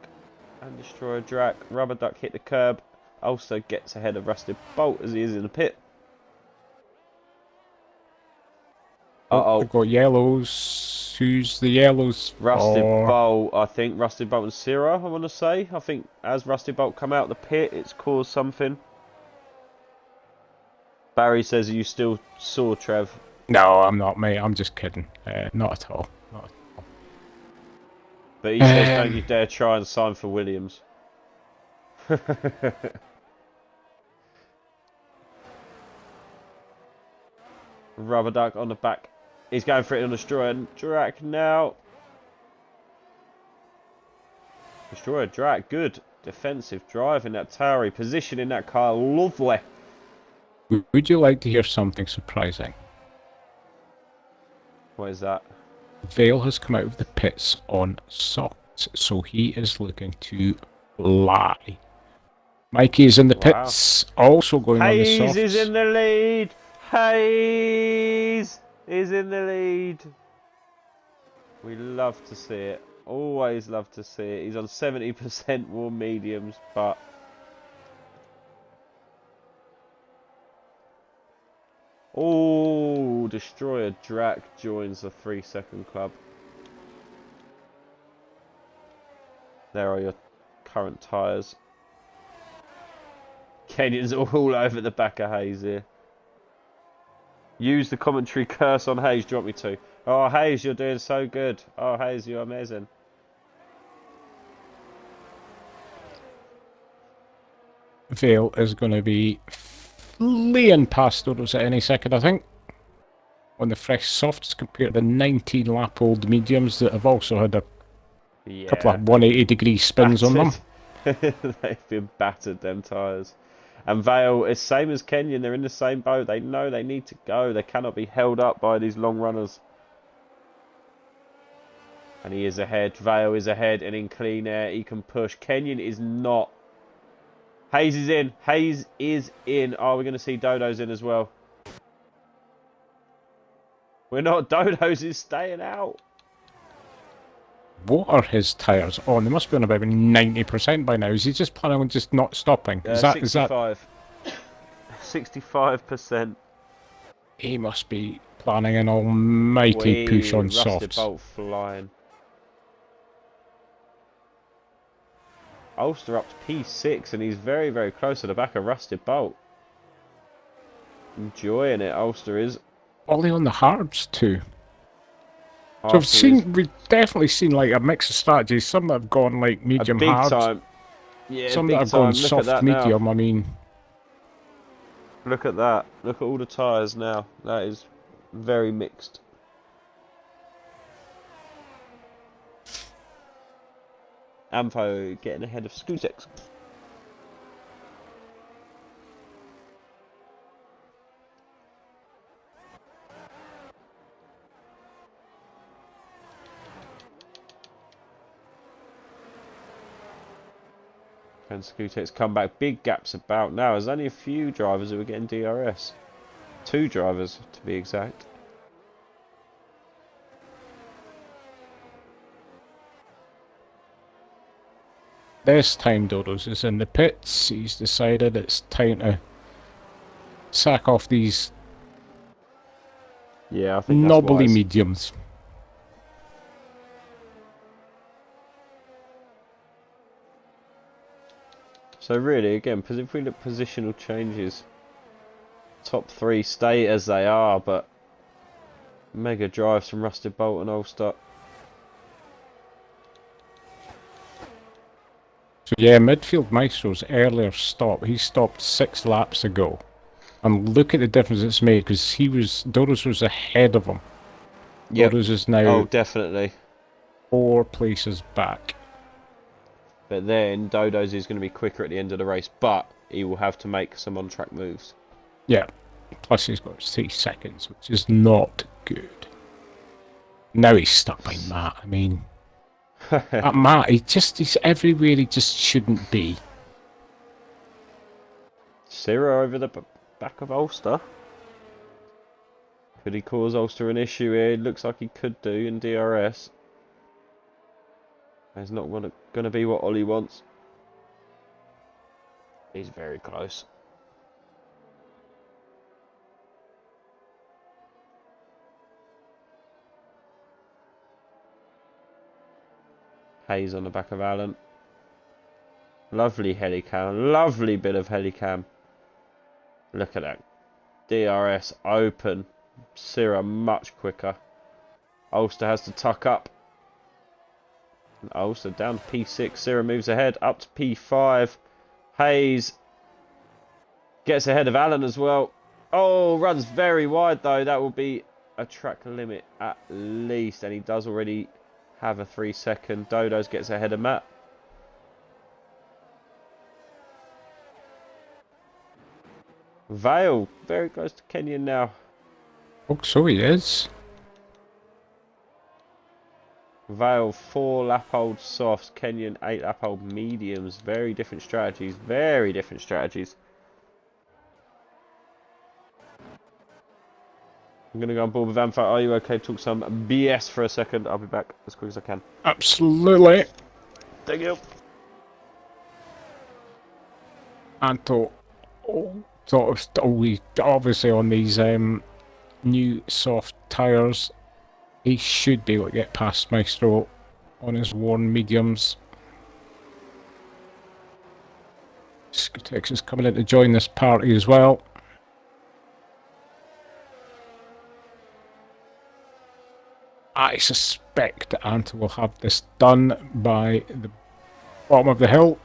and Destroyer Drac. Rubber Duck hit the curb. Also gets ahead of Rusted Bolt as he is in the pit. We've got yellows. Who's the yellows? Rusted for? Bolt, I think. Rusted Bolt and Syrah, I want to say. I think as Rusted Bolt come out the pit, it's caused something. Barry says, are you still sore, Trev? No, I'm not, mate. I'm just kidding. Not at all. Not at all. But he says, don't you dare try and sign for Williams. Rubber Duck on the back. He's going for it on Destroyer Drac now. Destroyer Drac, good defensive drive in that Tauri. Position in that car, lovely. Would you like to hear something surprising? What is that? Vale has come out of the pits on softs, so he is looking to fly. Mikey is in the pits, also going on the softs. Hayes is in the lead. Hayes is in the lead. We love to see it. Always love to see it. He's on 70% warm mediums, but oh, Destroyer Drac joins the 3-second club. There are your current tyres. Kenyon's all over the back of Hayes here. Use the commentary curse on Hayes. Do you want me to? Oh, Hayes, you're doing so good. Oh, Hayes, you're amazing. Vale is going to be fleeing past Dodos at any second, I think, on the fresh softs compared to the 19-lap-old mediums that have also had a couple of 180-degree spins on them. They've been battered, them tyres. And Vale is same as Kenyon. They're in the same boat. They know they need to go. They cannot be held up by these long runners. And he is ahead. Vale is ahead and in clean air. He can push. Kenyon is not. Hayes is in. Hayes is in. Oh, we're going to see Dodo's in as well. We're not. Dodo's is staying out. What are his tyres on? They must be on about 90% by now. Is he just planning on just not stopping? Is that 65. 65%. He must be planning an almighty push on Rusted softs. Bolt flying. Ulster up to P6 and he's very, very close to the back of Rusted Bolt. Enjoying it, Ulster is. Ollie on the hards too. So we've definitely seen like a mix of strategies. Some that have gone like medium hard. Time. Yeah, some that have gone soft medium. I mean, look at that. Look at all the tyres now. That is very mixed. Ampho getting ahead of Skutex. And Skutex come back. Big gaps about now. There's only a few drivers who are getting DRS. 2 drivers to be exact. this time Dodos is in the pits. He's decided it's time to sack off these I think knobbly mediums. So really, again, if we look at positional changes, top 3 stay as they are, but mega drives from Rusted Bolt and Ulster. So yeah, midfield Maestro's earlier stop, he stopped 6 laps ago. And look at the difference it's made, because Dodos was ahead of him. Yep. Dodos is now definitely 4 places back. But then Dodo's is going to be quicker at the end of the race, but he will have to make some on-track moves. Yeah, plus he's got 3 seconds, which is not good. Now he's stuck by Matt. I mean, Matt, he's everywhere he just shouldn't be. Ciro over the back of Ulster. Could he cause Ulster an issue here? It looks like he could do in DRS. It's not going to be what Ollie wants. He's very close. Hayes on the back of Allen. Lovely helicam. Lovely bit of helicam. Look at that. DRS open. Ciro much quicker. Ulster has to tuck up. Ulster down to P6. Ciro moves ahead up to P5. Hayes gets ahead of Allen as well. Oh, runs very wide though. That will be a track limit at least. And he does already have a 3-second. Dodos gets ahead of Matt. Vale very close to Kenyon now. Oh, so he is. Vale 4 lap-old softs, Kenyon 8 lap-old mediums. Very different strategies. Very different strategies. I'm going to go on board with Ampho. Are you okay to talk some BS for a second? I'll be back as quick as I can. Absolutely. Thank you. Anto, obviously on these new soft tyres, he should be able to get past Maestro on his worn mediums. Skutex is coming in to join this party as well. I suspect that Anto will have this done by the bottom of the hill.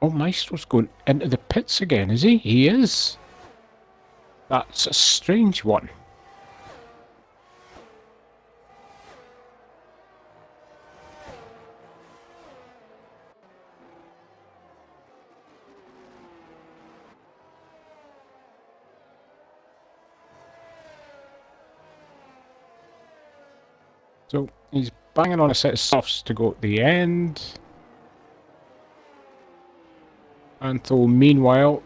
Oh, Maestro's going into the pits again, is he? He is. That's a strange one. So he's banging on a set of softs to go at the end. And so meanwhile,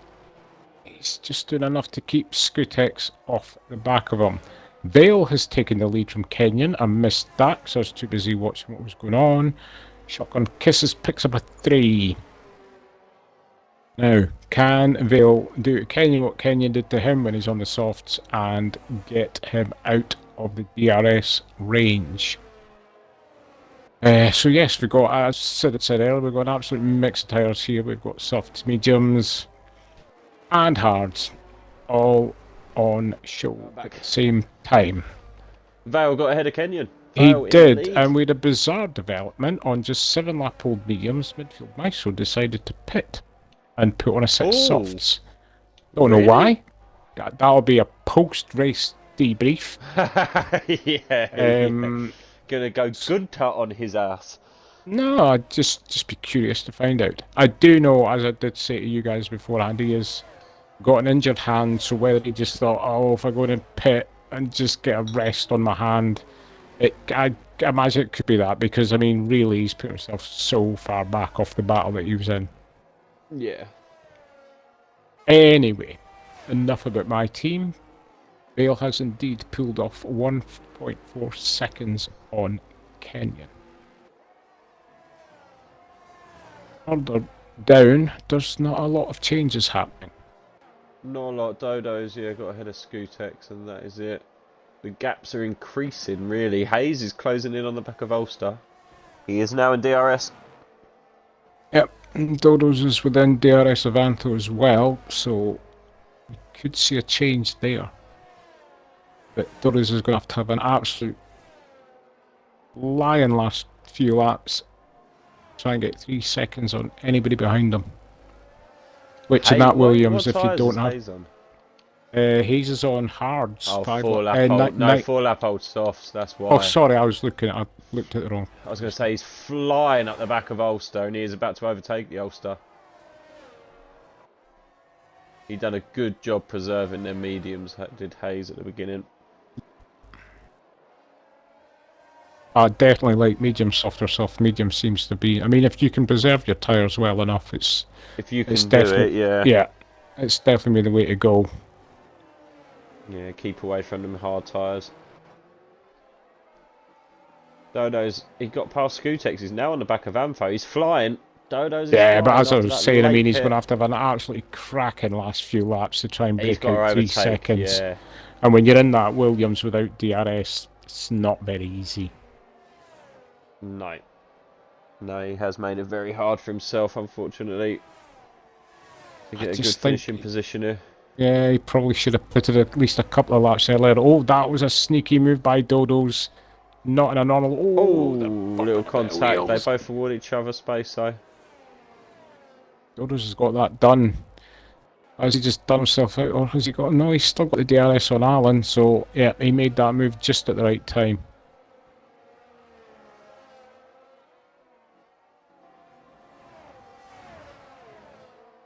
he's just doing enough to keep Skutex off the back of him. Vale has taken the lead from Kenyon. I missed that because I was too busy watching what was going on. Shotgun Kisses picks up a 3. Now, can Vale do to Kenyon what Kenyon did to him when he's on the softs and get him out of the DRS range? So yes, we've got, as I said earlier, we've got an absolute mix of tyres here. We've got softs, mediums, and hards, all on show at the same time. Vale got ahead of Kenyon. He Vale did, and we had a bizarre development on just 7-lap-old mediums. Midfield Maestro decided to pit and put on a set of softs. Don't know why. That'll be a post-race debrief. Yeah. Gonna go good tut on his ass. No, I'd just be curious to find out. I do know, as I did say to you guys beforehand, he has got an injured hand, so whether he just thought, oh, if I go in and pit and just get a rest on my hand, I imagine it could be that, because, I mean, really, he's put himself so far back off the battle that he was in. Yeah. Anyway, enough about my team. Vale has indeed pulled off 1.4 seconds on Kenyon. Further down, there's not a lot of changes happening. Not a lot. Dodo's, yeah, got ahead of Skutex, and that is it. The gaps are increasing, really. Hayes is closing in on the back of Ulster. He is now in DRS. Yep, Dodo's is within DRS Avanto as well, so we could see a change there. But Dodo's is going to have an absolute lion last few laps. Try and get 3 seconds on anybody behind them. Which in that Williams, if you don't have... Hayes on? Hayes is on hards. Oh, 4-lap old. No, 4-lap old softs, that's why. Oh, sorry, I looked at it wrong. I was going to say, he's flying up the back of Ulster, and he is about to overtake the Ulster. He done a good job preserving their mediums, did Hayes at the beginning. I definitely like medium, softer, soft. Medium seems to be... I mean, if you can preserve your tyres well enough, it's... If you can do it, yeah. Yeah, it's definitely the way to go. Yeah, keep away from them hard tyres. Dodo's... He got past Skutex, he's now on the back of Amfo. He's flying. Dodo's yeah, but as I was saying, I mean, he's going to have an absolutely cracking last few laps to try and break out 3 seconds. Yeah. And when you're in that Williams without DRS, it's not very easy. No. No, he has made it very hard for himself, unfortunately. To get a good finishing position here. Yeah, he probably should have put it at least a couple of laps earlier. Oh, that was a sneaky move by Dodo's. Not in a normal... Oh, little contact. They both award each other space, though. Dodo's has got that done. Has he just done himself out, or has he got... No, he's still got the DRS on Alan, so yeah, he made that move just at the right time.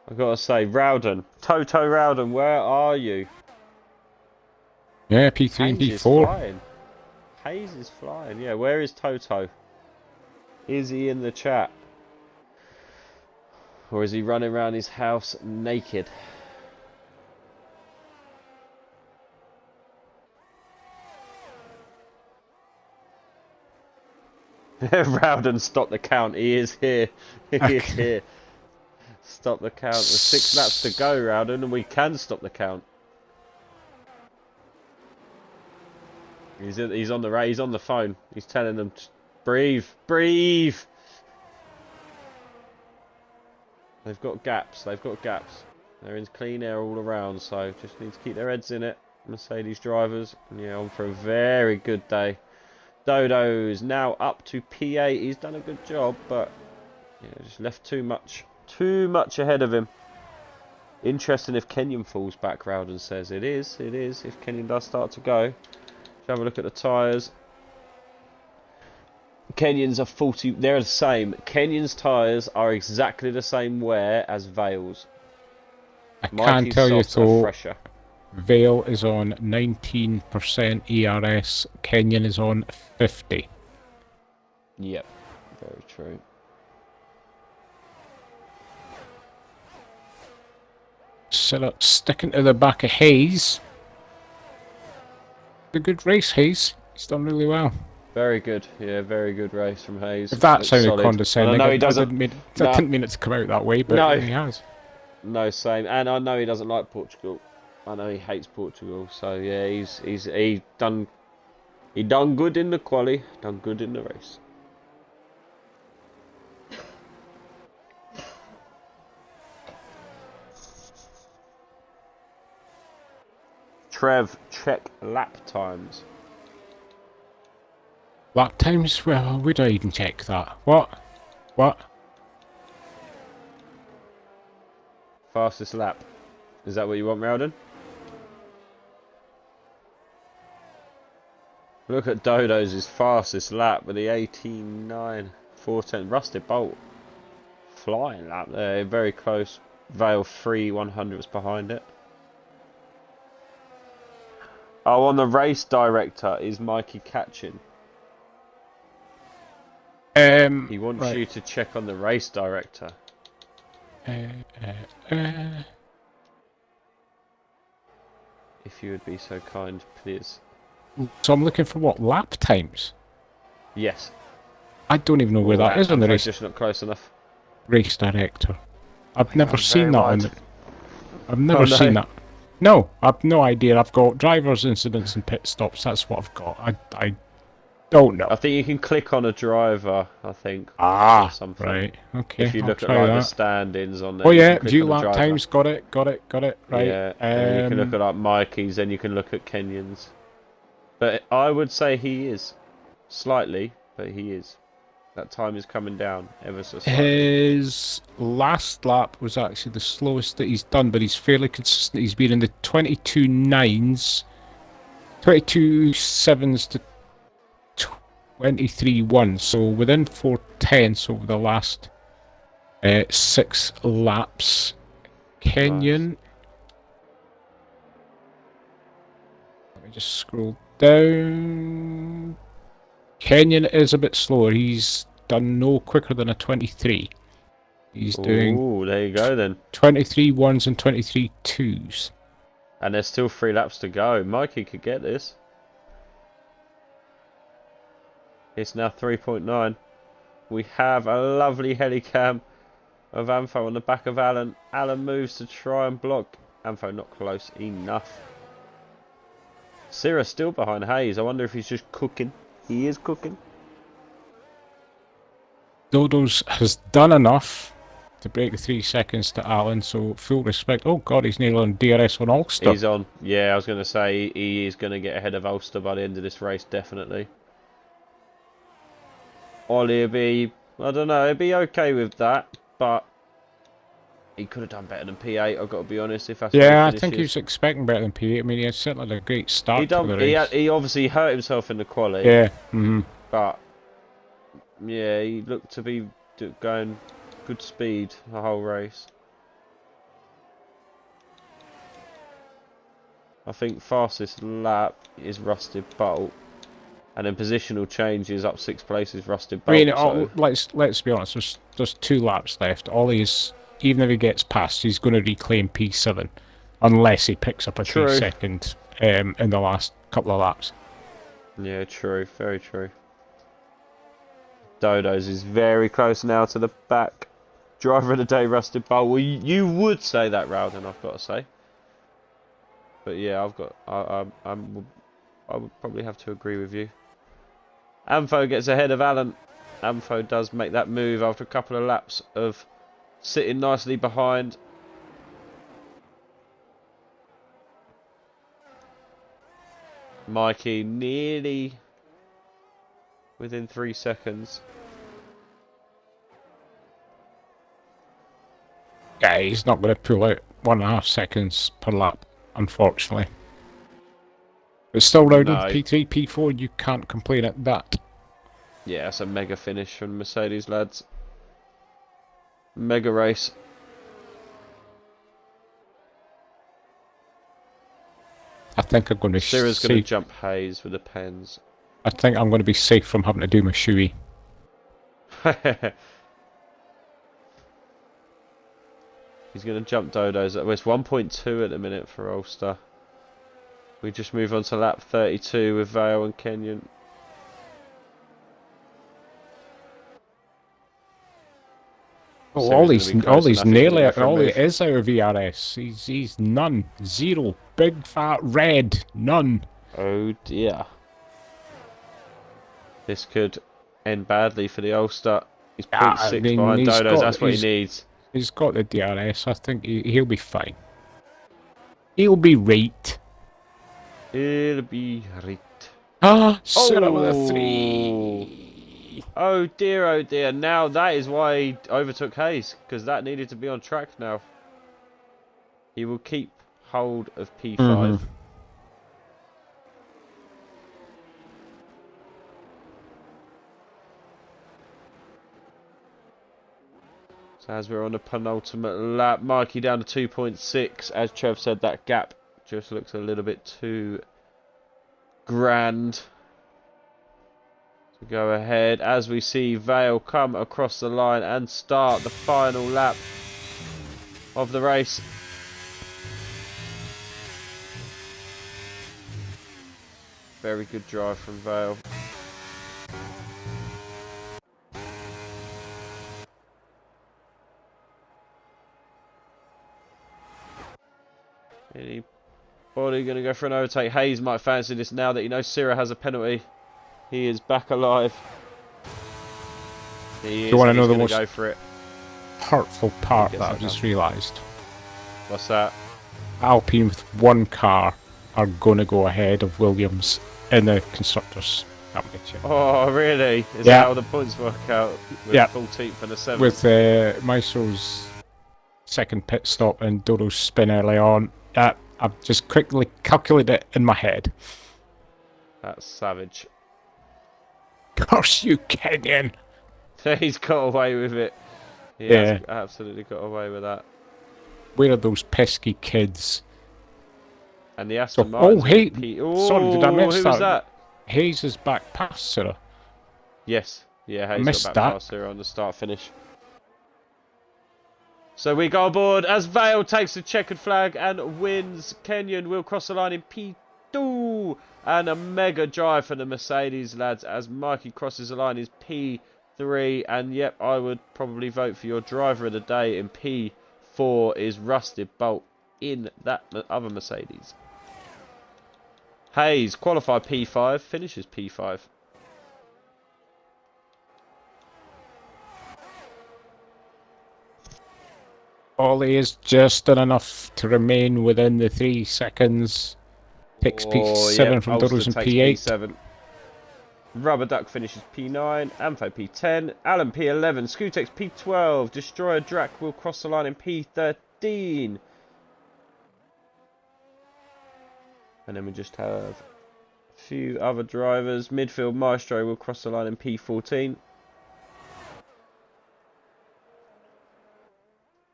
I've got to say, Rowden, Toto Rowden, where are you? Yeah, P3 and P4. Hayes is flying. Yeah, where is Toto? Is he in the chat? Or is he running around his house naked? Rowden, stop the count. He is here. He is here. Stop the count. There's 6 laps to go, Rowden, and we can stop the count. He's on the phone. He's telling them, breathe, breathe. They've got gaps. They've got gaps. They're in clean air all around, so just need to keep their heads in it. Mercedes drivers, yeah, on for a very good day. Dodo's now up to P8. He's done a good job, but yeah, just left too much Too much ahead of him. Interesting if Kenyon falls back round and says it is. If Kenyon does start to go. Let's have a look at the tyres. Kenyon's are 40. They're the same. Kenyon's tyres are exactly the same wear as Vale's. I can tell you softs are though, fresher. Vale is on 19% ERS, Kenyon is on 50. Yep, very true. So sticking to the back of Hayes. A good race, Hayes. He's done really well. Very good, yeah, very good race from Hayes. If that Looks sounded solid. condescending, And I know he I doesn't. didn't mean it to come out that way, but No. he has. No, same. And I know he doesn't like Portugal. I know he hates Portugal. So yeah, he done good in the quali, done good in the race. Trev, check lap times. Lap times? Well, where do I even check that? What? Fastest lap. Is that what you want, Rowden? Look at Dodo's fastest lap with the 18.9. 410. Rusted Bolt. Flying lap there. Very close. Vale 3 100s behind it. Oh, on the race director is Mikey Catchin. He wants right. you to check on the race director. If you would be so kind, please. So I'm looking for what? Lap times? Yes. I don't even know where that is on the race. Just not close enough. Race director. I've never seen that on the... I've Oh, never no. seen that. No, I've no idea. I've got drivers' incidents and pit stops. That's what I've got. I don't know. I think you can click on a driver, I think. Ah, or something. right. Okay, If you I'll look at try like that. the stand-ins on there. Oh you yeah, can click view on the lap driver. times. Got it. Right. Yeah, and then you can look at like Mikey's, then you can look at Kenyon's. But I would say he is. Slightly, but he is. That time is coming down ever so slightly. His last lap was actually the slowest that he's done, but he's fairly consistent. He's been in the 22.9s, 22.7s to 23.1s, so within 4/10 over the last 6 laps. Kenyon. Nice. Let me just scroll down. Kenyon is a bit slower. He's done no quicker than a 23. He's doing... Ooh, there you go then. 23 ones and 23 twos. And there's still 3 laps to go. Mikey could get this. It's now 3.9. We have a lovely helicam of Anfo on the back of Alan. Alan moves to try and block. Anfo not close enough. Sierra still behind Hayes. I wonder if he's just cooking. He is cooking. Dodo's has done enough to break the 3 seconds to Alan, so full respect. Oh god, he's nearly on DRS on Ulster. He's on. Yeah, I was going to say he is going to get ahead of Ulster by the end of this race, definitely. Ollie will be, I don't know, he'll be okay with that, but he could have done better than P8, I've got to be honest. If that's Yeah, where I he think he was finishes. expecting better than P8. I mean, he had certainly had a great start to the race. He obviously hurt himself in the quali. Yeah, But, yeah, he looked to be going good speed the whole race. I think fastest lap is Rusted Bolt. And then positional changes up 6 places, Rusted Bolt. I mean, So. let's be honest. There's 2 laps left. Ollie's, even if he gets past, he's going to reclaim P7, unless he picks up a 3 second in the last couple of laps. Yeah, true, very true. Dodo's is very close now to the back. Driver of the day, Rusted Bolt. Well, you would say that, Rowden, I've got to say. But yeah, I would probably have to agree with you. Anfo gets ahead of Alan. Anfo does make that move after a couple of laps of sitting nicely behind. Mikey nearly within 3 seconds. Yeah, he's not going to pull out 1.5 seconds per lap, unfortunately. But still round on No. P3, P4, you can't complain at that. Yeah, that's a mega finish from Mercedes, lads. Mega race. I think I'm going to Sira's going to jump Hayes with the pens. I think I'm going to be safe from having to do my shoey. He's going to jump Dodo's. Well, it's 1.2 at the minute for Ulster. We just move on to lap 32 with Vale and Kenyon. Oh, all he's nearly all he move. is out of VRS. He's none, zero, big fat red, none. Oh dear. This could end badly for the Ulster. He's 0.6 behind Dodo's. That's what he needs. He's got the DRS. I think he'll be fine. He'll be right. He'll be right. Ah, Sarah with a 3. Oh dear. Now that is why he overtook Hayes, because that needed to be on track now. He will keep hold of P5. So as we're on the penultimate lap, Mikey down to 2.6. As Trev said, that gap just looks a little bit too grand to go ahead as we see Vale come across the line and start the final lap of the race. Very good drive from Vale. Anybody going to go for an overtake? Hayes might fancy this now that he knows Sira has a penalty. He is back alive. He is. You want to know the most go for it. hurtful part that I've just realised? What's that? Alpine with one car are going to go ahead of Williams in the Constructors' Championship. Oh, really? Is that how the points work out? With 14th and a 7th? With Maestro's second pit stop and Dodo's spin early on, I've just quickly calculated it in my head. That's savage. Curse you, Kenyon! He's got away with it. He has absolutely got away with that. Where are those pesky kids? And the Aston Martin. Sorry, did I miss who that? Was that? Hayes is back past Sarah. Yes. Yeah, Hayes got back past Sarah on the start-finish. So we go aboard as Vale takes the checkered flag and wins. Kenyon will cross the line in P2. And a mega drive for the Mercedes lads as Mikey crosses the line is P3. And yep, I would probably vote for your driver of the day in P4 is Rusty Bolt in that other Mercedes. Hayes qualified P5, finishes P5. Ollie is just done enough to remain within the 3 seconds. Takes P7 from Dodos and P8. P7. Rubber Duck finishes P9. Ampho P10. Alan P11. Scootex P12. Destroyer Drac will cross the line in P13. And then we just have a few other drivers. Midfield Maestro will cross the line in P14.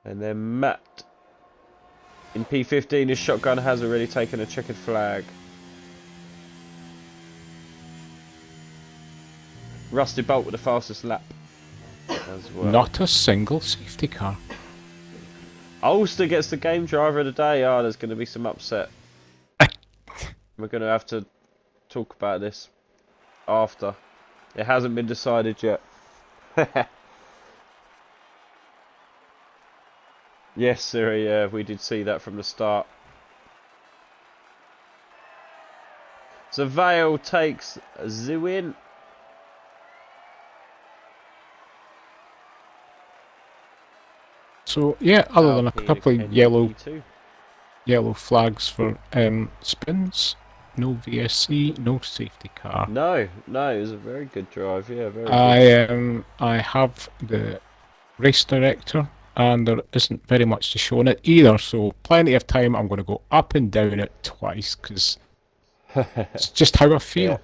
And then Matt in P15, his shotgun has already taken a checkered flag. Rusty Bolt with the fastest lap as well. Not a single safety car. Ulster gets the game driver of the day. Oh, there's going to be some upset. We're going to have to talk about this after. It hasn't been decided yet. Yes, Siri, yeah, we did see that from the start. So Vale takes the win. So yeah, other than a couple of yellow flags for spins, no VSC, no safety car. No, it was a very good drive. Yeah, very good. I have the race director and there isn't very much to show on it either, so plenty of time. I'm going to go up and down it twice, because it's just how I feel. Yeah.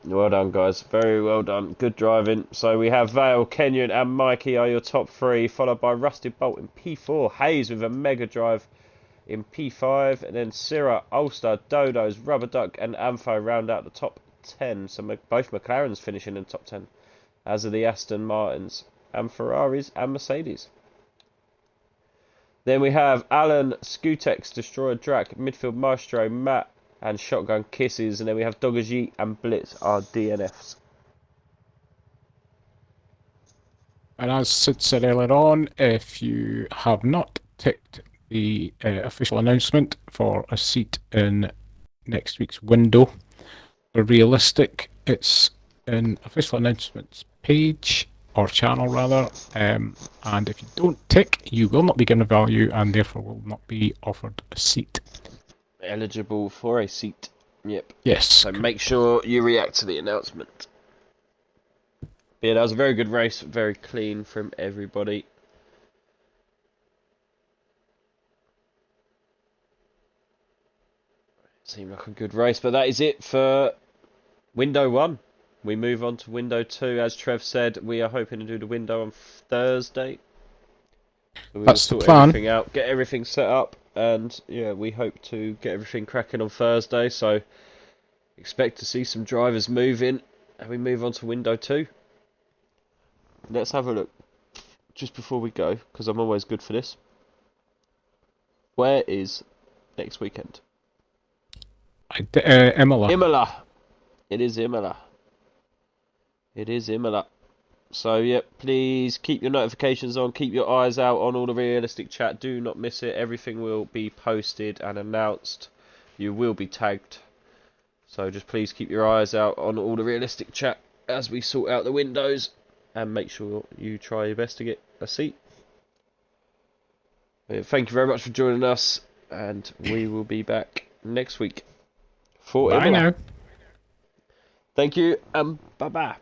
Well done, guys. Very well done. Good driving. So we have Vale, Kenyon, and Mikey are your top three, followed by Rusted Bolt in P4, Hayes with a Mega Drive in P5, and then Syrah, Ulster, Dodos, Rubber Duck, and Ampho round out the top 10. So both McLarens finishing in the top 10, as are the Aston Martins, and Ferraris, and Mercedes. Then we have Alan, Scutex, Destroyer Drac, Midfield Maestro, Matt, and Shotgun Kisses, and then we have Doggerjeet and Blitz are DNFs. And as Sid said earlier on, if you have not ticked the official announcement for a seat in next week's window, for realistic, it's in official announcements page, or channel rather, and if you don't tick, you will not be given a value and therefore will not be offered a seat. Eligible for a seat. Yep. Yes. So make sure you react to the announcement. Yeah, that was a very good race, very clean from everybody. Seemed like a good race, but that is it for window 1. We move on to window 2. As Trev said, we are hoping to do the window on Thursday. So we That's will the sort plan. everything out, get everything set up, and yeah, we hope to get everything cracking on Thursday. So expect to see some drivers move in, and we move on to window 2. Let's have a look just before we go, because I'm always good for this. Where is next weekend? Imola. Imola. It is Imola. It is Imola. So, yep, please keep your notifications on, keep your eyes out on all the realistic chat. Do not miss it. Everything will be posted and announced. You will be tagged. So just please keep your eyes out on all the realistic chat as we sort out the windows, and make sure you try your best to get a seat. Thank you very much for joining us, and we will be back next week for Bye Imola. now. Thank you, and bye-bye.